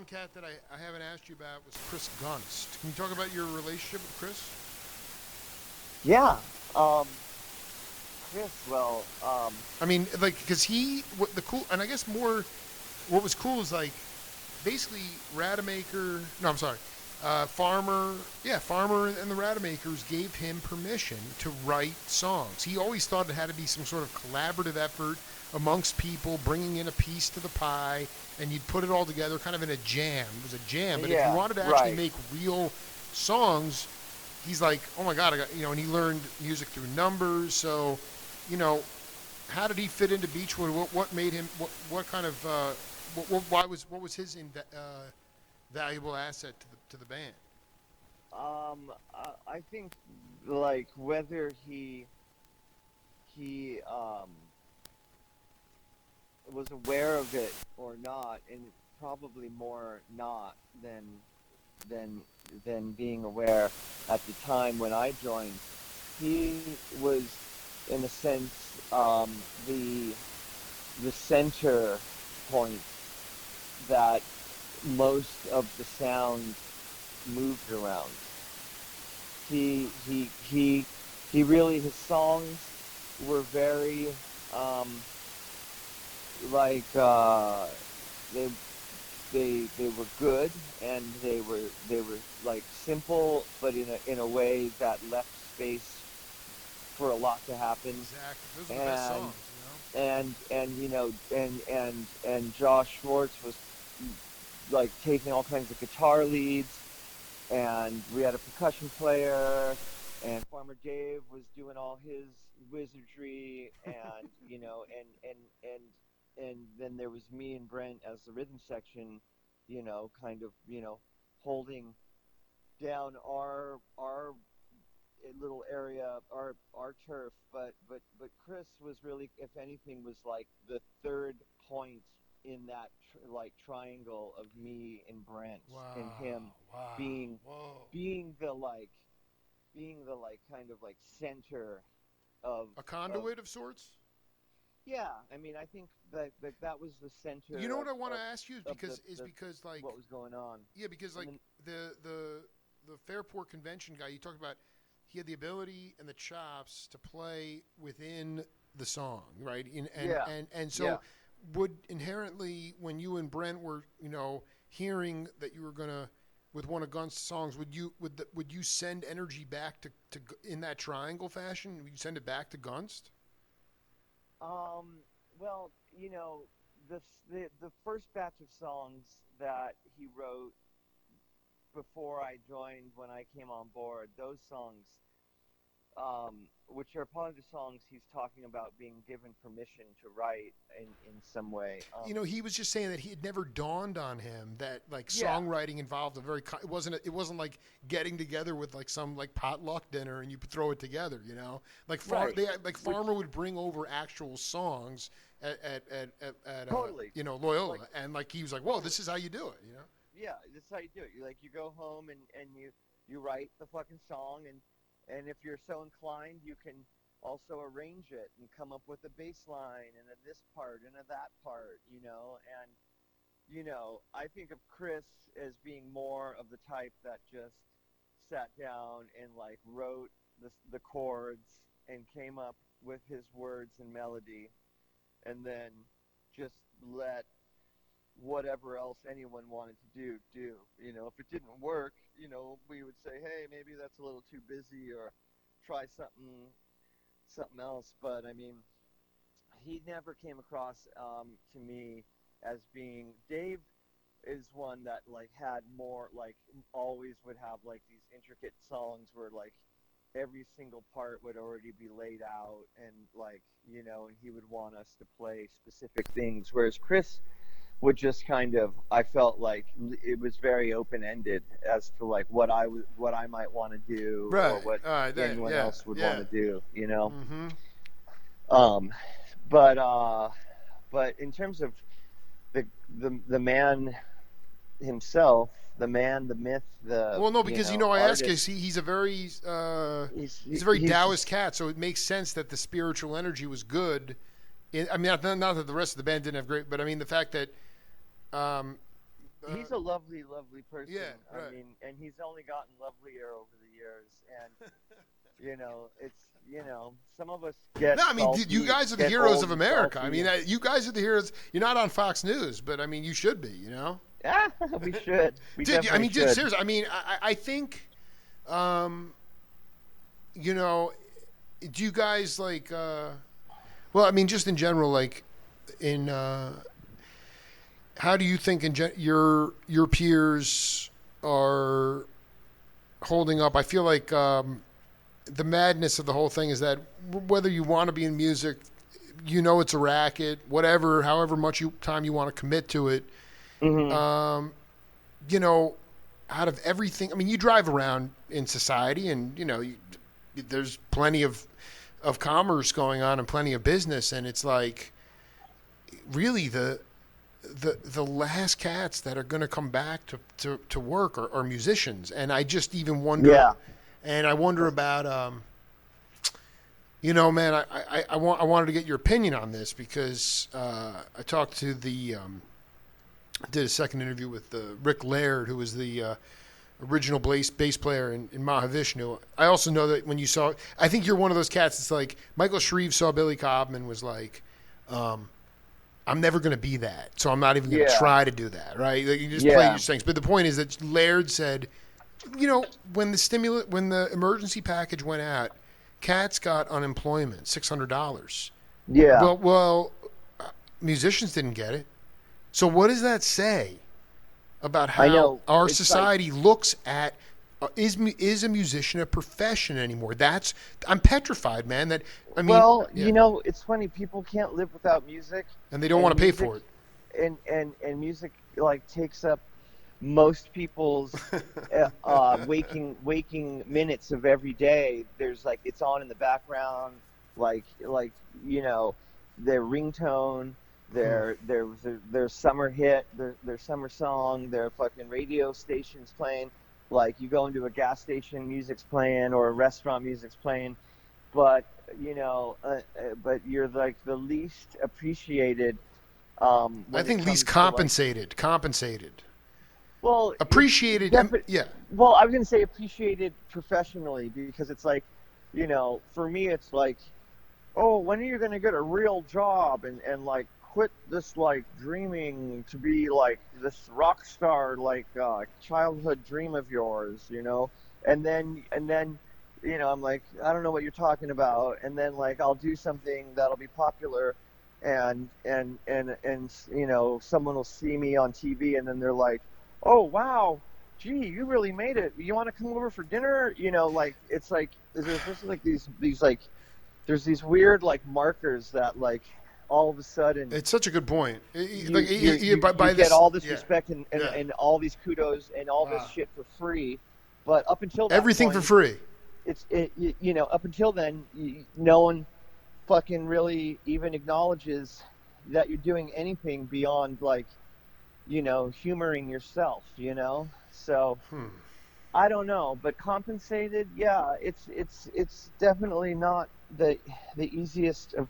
cat that I haven't asked you about was Chris Gunst. Can you talk about your relationship with Chris? Yeah. um Chris, well, I mean, like, because the cool, and I guess more, what was cool is like, basically, Rademacher, no, I'm sorry, Farmer, yeah, Farmer and the Rademakers gave him permission to write songs. He always thought it had to be some sort of collaborative effort amongst people, bringing in a piece to the pie, and you'd put it all together kind of in a jam. It was a jam, but if you yeah, wanted to actually right. make real songs, he's like, oh my God, and he learned music through numbers, so, you know, how did he fit into Beechwood? What made him? What kind of? What was his valuable asset to the band? I think like whether he was aware of it or not, and probably more not than than being aware at the time when I joined. He was, in a sense, the center point that most of the sound moved around. He really, his songs were very um, like they they were good, and they were like simple, but in a way that left space for a lot to happen. Exactly. Those are the best and songs. and Josh Schwartz was like taking all kinds of guitar leads, and we had a percussion player, and Farmer Dave was doing all his wizardry, and then there was me and Brent as the rhythm section, kind of holding down our little area, our turf. But Chris was really, if anything, was like the third point in that like triangle of me and Brent and him Wow. Wow. being Whoa. being the like being the like kind of like center of A of conduit of sorts. yeah. I mean, I think that was the You center know of what I want to of ask you of the because like, what was going on. yeah, because And like then the Fairport convention guy you talked about, he had the ability and the chops to play within the song, right? yeah, And yeah. so would inherently, when you and Brent were, hearing that you were gonna with one of Gunst's songs, would you send energy back to in that triangle fashion? Would you send it back to Gunst? Well, the first batch of songs that he wrote before I joined, when I came on board, those songs, which are probably the songs he's talking about being given permission to write in some way. He was just saying that he had never dawned on him that like Yeah, songwriting involved a very it wasn't like getting together with like some like potluck dinner and you throw it together. Like right. Which Farmer would bring over actual songs at totally, Loyola, like and like he was like, whoa, totally. this is how you do it. Yeah, that's how you do it. You go home, and you write the fucking song, and if you're so inclined, you can also arrange it and come up with a bass line and a this part and a that part, and I think of Chris as being more of the type that just sat down and like wrote the chords and came up with his words and melody, and then just let whatever else anyone wanted to do. You know, if it didn't work, you know, we would say, hey, maybe that's a little too busy, or try something else. But I mean, he never came across to me as being Dave is one that like had more like always would have like these intricate songs where like every single part would already be laid out, and like, you know, and he would want us to play specific things, whereas Chris would just kind of, I felt like it was very open ended as to like what I might want to do, or Right. what anyone Yeah. else would Yeah. want to do, you know. Mm-hmm. um but but in terms of the the man himself, the man, the myth, the, Well, no, you because know, I ask you, artist, he's a very he's he's a very he's Taoist just, cat, so it makes sense that the spiritual energy was good. I mean, not that the rest of the band didn't have great, but I mean the fact that um, he's a lovely, lovely person. yeah, I right. mean, and he's only gotten lovelier over the years. And you know, it's, you know, some of us get No, I mean, you salty, guys are the get heroes old of and America. I salty, mean, and you guys are the heroes. You're not on Fox News, but I mean, you should be. You know, yeah, we should, we dude. I definitely mean, dude, should. seriously. I mean, I think, um, you know, do you guys like? Well, I mean, just in general, like, in how do you think your peers are holding up? I feel like the madness of the whole thing is that whether you want to be in music, you know, it's a racket, whatever, however much time you want to commit to it. Hmm. You know, out of everything, I mean, you drive around in society, and you know, there's plenty of commerce going on and plenty of business, and it's like really the last cats that are going to come back to work are musicians, and I just even wonder, Yeah, and I wonder about you know, man, I wanted to get your opinion on this because I talked to did a second interview with Rick Laird, who was the original bass player in Mahavishnu. I also know that when you saw, I think you're one of those cats. It's like Michael Shreve saw Billy Cobb and was like, I'm never going to be that, so I'm not even going to yeah, try to do that, right? Like, you just play yeah, your strengths. But the point is that Laird said, you know, when the emergency package went out, cats got unemployment, $600. yeah. Well, musicians didn't get it. So what does that say about I how know. our It's like, society looks at is a musician a profession anymore? I'm petrified, man. That I mean, well, yeah, you know, it's funny. People can't live without music, and they don't and want to pay music, for it. and music like takes up most people's waking minutes of every day. There's like, it's on in the background, like, you know, their ringtone, Hmm. their summer hit, their summer song, their fucking radio stations playing. Like, you go into a gas station, music's playing, or a restaurant, music's playing, but you know, but you're like the least appreciated I when it think least comes to like, compensated, well, it's appreciated. definitely, Yeah, well, I was gonna say appreciated professionally, because it's like, you know, for me it's like, oh, when are you gonna get a real job, and like quit this like dreaming to be like this rock star, like childhood dream of yours, you know? And then you know, I'm like, I don't know what you're talking about, and then like I'll do something that'll be popular, and you know, someone will see me on TV, and then they're like, oh wow, gee, you really made it, you want to come over for dinner, you know? Like, it's like there's just like these like, there's these weird like markers that like all of a sudden it's such a good point. you you you By get this, all this yeah, respect, and, yeah, and all these kudos and all this shit for free, but up until that everything for point, free. you know, up until then, no one fucking really even acknowledges that you're doing anything beyond like, you know, humoring yourself, you know? So Hmm. I don't know, but compensated, yeah, it's definitely not the easiest of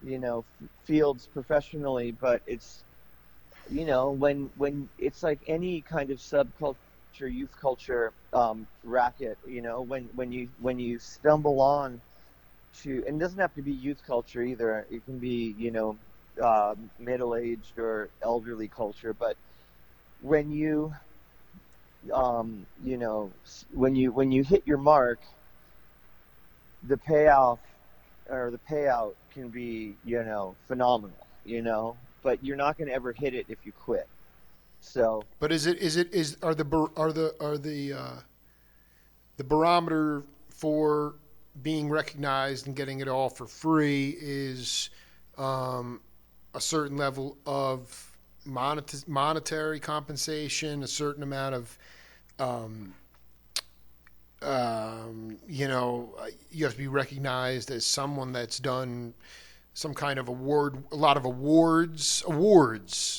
you know, fields professionally, but it's, you know, when it's like any kind of youth culture racket. When you stumble on to, and it doesn't have to be youth culture either. It can be middle-aged or elderly culture. But when you when you hit your mark, the payoff or the payout can be phenomenal. But you're not going to ever hit it if you quit. So, but are the barometer for being recognized and getting it all for free is a certain level of monetary compensation, a certain amount of you have to be recognized as someone that's done some kind of award, a lot of awards,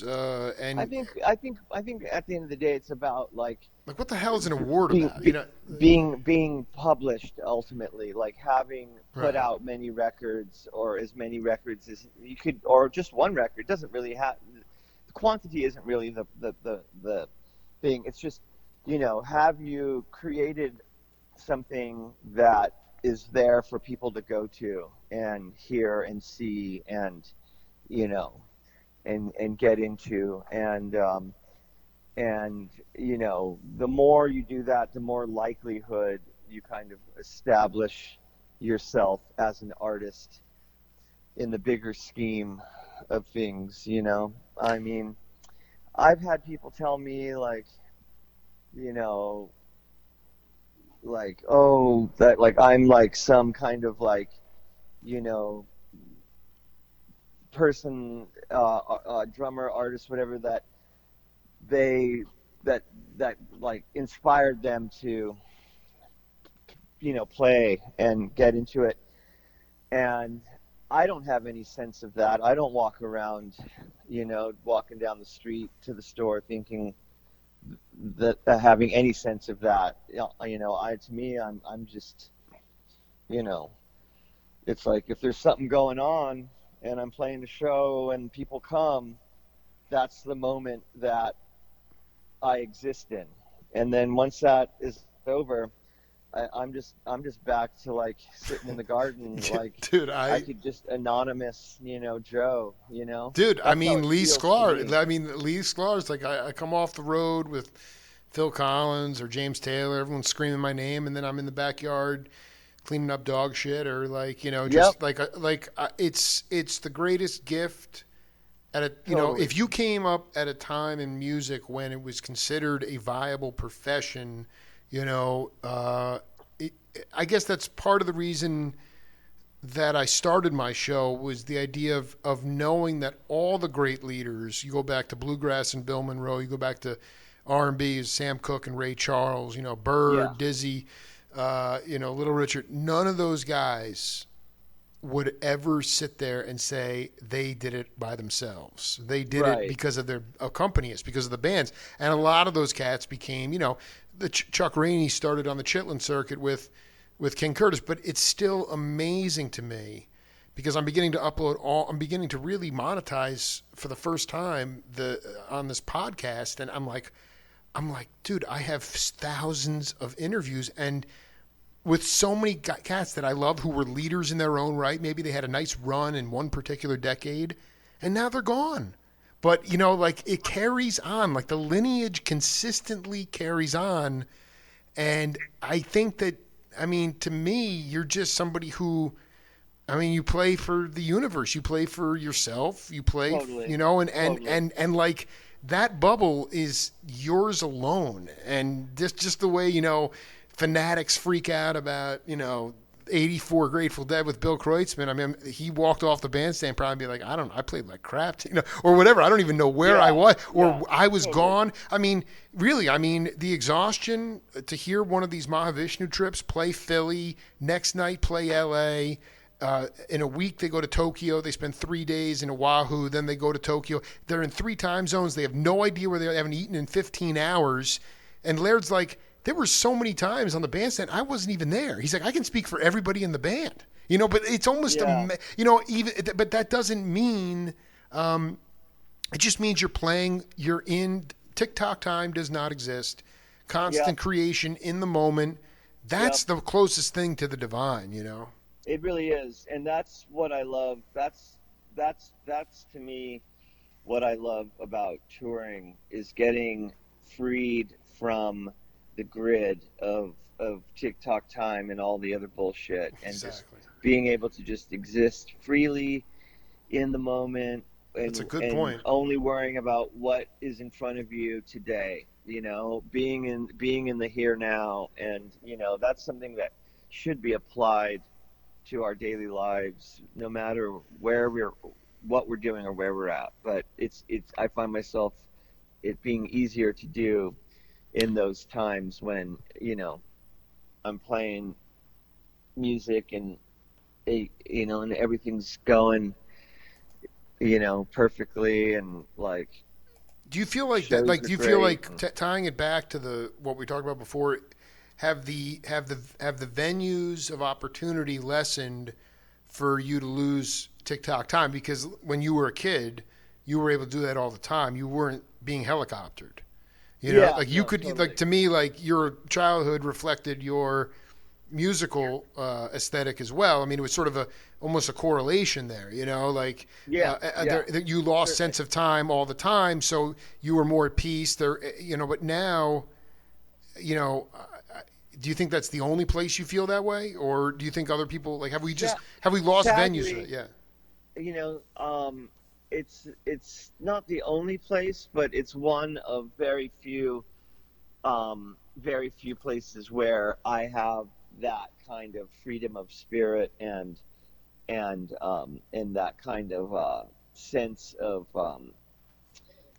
and I think at the end of the day, it's about like what the hell is an award being about? being published ultimately, like having put Right. out many records or as many records as you could, or just one record doesn't really have the quantity isn't really the thing. It's just have you created something that is there for people to go to and hear and see and and get into, and the more you do that, the more likelihood you kind of establish yourself as an artist in the bigger scheme of things. I mean, I've had people tell me like oh, that like I'm like some kind of like person, drummer, artist, whatever, that they that like inspired them to play and get into it. And I don't have any sense of that. I don't walk around walking down the street to the store thinking that having any sense of that. To me, I'm just it's like if there's something going on and I'm playing the show and people come, that's the moment that I exist in. And then once that is over, I'm just back to like sitting in the garden, like Dude, I could just anonymous, Joe, Dude, That's how it Lee feels to me. Sklar. Lee Sklar's like I come off the road with Phil Collins or James Taylor, everyone's screaming my name, and then I'm in the backyard cleaning up dog shit, or like just Yep. it's the greatest gift. At a Totally. if you came up at a time in music when it was considered a viable profession, I guess that's part of the reason that I started my show was the idea of knowing that all the great leaders, you go back to bluegrass and Bill Monroe, you go back to R&B, Sam Cooke and Ray Charles, Bird, Yeah. Dizzy, Little Richard, none of those guys would ever sit there and say they did it by themselves. They did it Right. because of their accompanists, because of the bands. And a lot of those cats became, the Chuck Rainey started on the Chitlin circuit with King Curtis, but it's still amazing to me because I'm beginning to really monetize for the first time on this podcast, and I'm like, dude, I have thousands of interviews and with so many cats that I love who were leaders in their own right. Maybe they had a nice run in one particular decade, and now they're gone. But it carries on. Like the lineage consistently carries on, and I think that to me, you're just somebody who, you play for the universe. You play for yourself. You play, Totally. and Totally. and like that bubble is yours alone. And just the way fanatics freak out about 84 Grateful Dead with Bill Kreutzmann. He walked off the bandstand probably be like, I played like crap, or whatever. I don't even know where I was, or Yeah, I was totally. gone. Really, the exhaustion to hear one of these Mahavishnu trips, play Philly, next night play LA. In a week, they go to Tokyo. They spend 3 days in Oahu. Then they go to Tokyo. They're in 3 time zones. They have no idea where they haven't eaten in 15 hours. And Laird's like, there were so many times on the bandstand I wasn't even there. He's like, I can speak for everybody in the band, but it's almost Yeah. but that doesn't mean. It just means you're in TikTok time does not exist. constant creation in the moment. That's the closest thing to the divine, you know? It really is, and that's what I love. That's to me what I love about touring is getting freed from the grid of TikTok time and all the other bullshit, and just Exactly. being able to just exist freely in the moment, That's a good and point. only worrying about what is in front of you today. You know, being in the here now, and that's something that should be applied to our daily lives, no matter what we're doing or where we're at. But I find myself it being easier to do in those times when I'm playing music, and and everything's going perfectly, and like Do you feel like that? shows Like, are do you feel great. like tying it back to what we talked about before? Have the venues of opportunity lessened for you to lose TikTok time? Because when you were a kid, you were able to do that all the time. You weren't being helicoptered. Yeah, Like you no, could, totally. like to me, like your childhood reflected your musical aesthetic as well. I mean, it was sort of almost a correlation there, like Yeah, yeah, you lost certainly. sense of time all the time, so you were more at peace there, but now, you know, do you think that's the only place you feel that way, or do you think other people, like, have we lost venues? Sadly, Yeah. you know, it's not the only place, but it's one of very few places where I have that kind of freedom of spirit, and that kind of sense of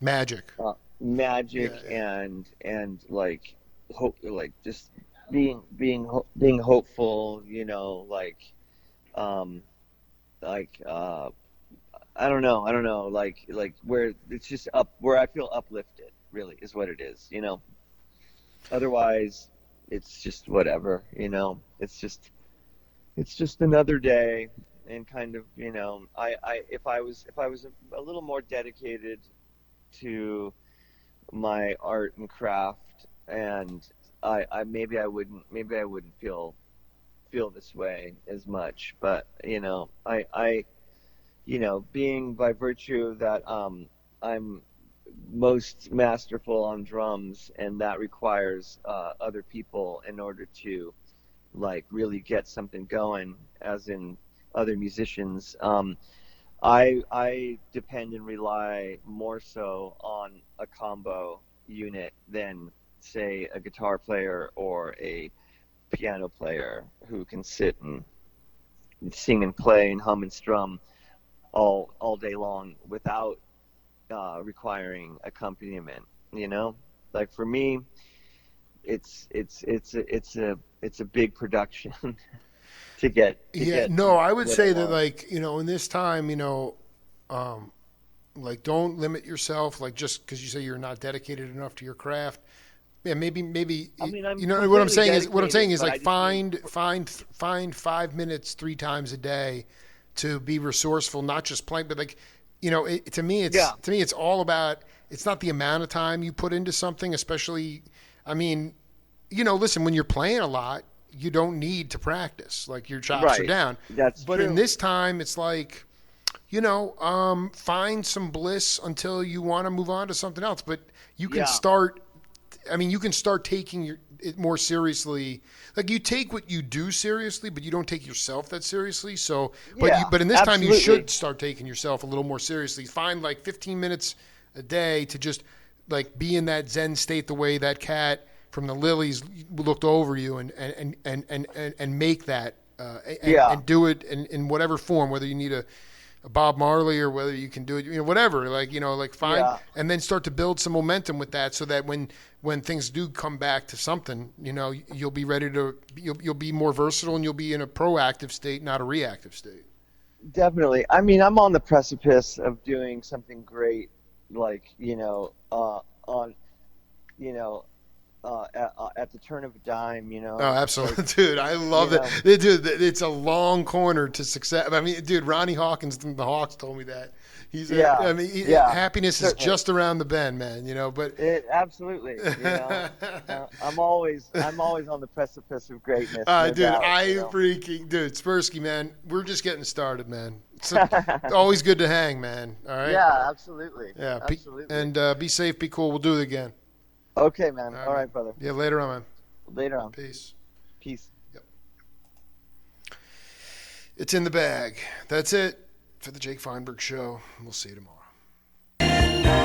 Magic. Yeah, magic, yeah. and like hope, like just being hopeful, um, like I don't know, like where it's just up, where I feel uplifted, really, is what it is. Otherwise, it's just whatever. It's just another day, and kind of, if I was a little more dedicated to my art and craft, and I maybe I wouldn't feel this way as much. But being, by virtue that I'm most masterful on drums, and that requires other people in order to like really get something going, as in other musicians. I depend and rely more so on a combo unit than, say, a guitar player or a piano player who can sit and sing and play and hum and strum all day long without requiring accompaniment. Like for me, it's a big production to get Yeah, to no, I would what I say that, want. like, in this time, um, like, don't limit yourself, like, just because you say you're not dedicated enough to your craft. Yeah, maybe I mean, I'm what I'm completely saying is, dedicated, but like, I just mean, find 5 minutes 3 times a day to be resourceful, not just playing, but, like, to me yeah, it's all about, it's not the amount of time you put into something, especially, I mean, listen, when you're playing a lot, you don't need to practice. Like, your chops are right. down. That's But in true. this time, it's like, find some bliss until you want to move on to something else. But you can Yeah, start, I mean, you can start taking it more seriously. Like, you take what you do seriously, but you don't take yourself that seriously. So, yeah, but in this time, you absolutely. should start taking yourself a little more seriously. Find like 15 minutes a day to just like be in that Zen state, the way that cat from the lilies looked over you, and make that, Yeah, and do it in whatever form, whether you need a Bob Marley, or whether you can do it, whatever, like, like, find, yeah, and then start to build some momentum with that, so that when things do come back to something, you'll be ready to, you'll be more versatile, and you'll be in a proactive state, not a reactive state. definitely. I mean, I'm on the precipice of doing something great, like, on, you know, at the turn of a dime, you know. Oh, absolutely, dude. I love you that. Dude, it's a long corner to success. I mean, dude, Ronnie Hawkins from the Hawks told me that. Yeah, I mean, yeah, happiness is certainly. just around the bend, man. You know, but Absolutely, you know. I'm always on the precipice of greatness, no dude, doubt, you know. dude, Sperske, man. We're just getting started, man. It's always good to hang, man. All right. Yeah, absolutely, Yeah. absolutely. And be safe, be cool. We'll do it again. Okay, man. All Man. right, brother. Yeah, later on, man. Later on. Peace. Peace. Yep. It's in the bag. That's it for the Jake Feinberg Show. We'll see you tomorrow.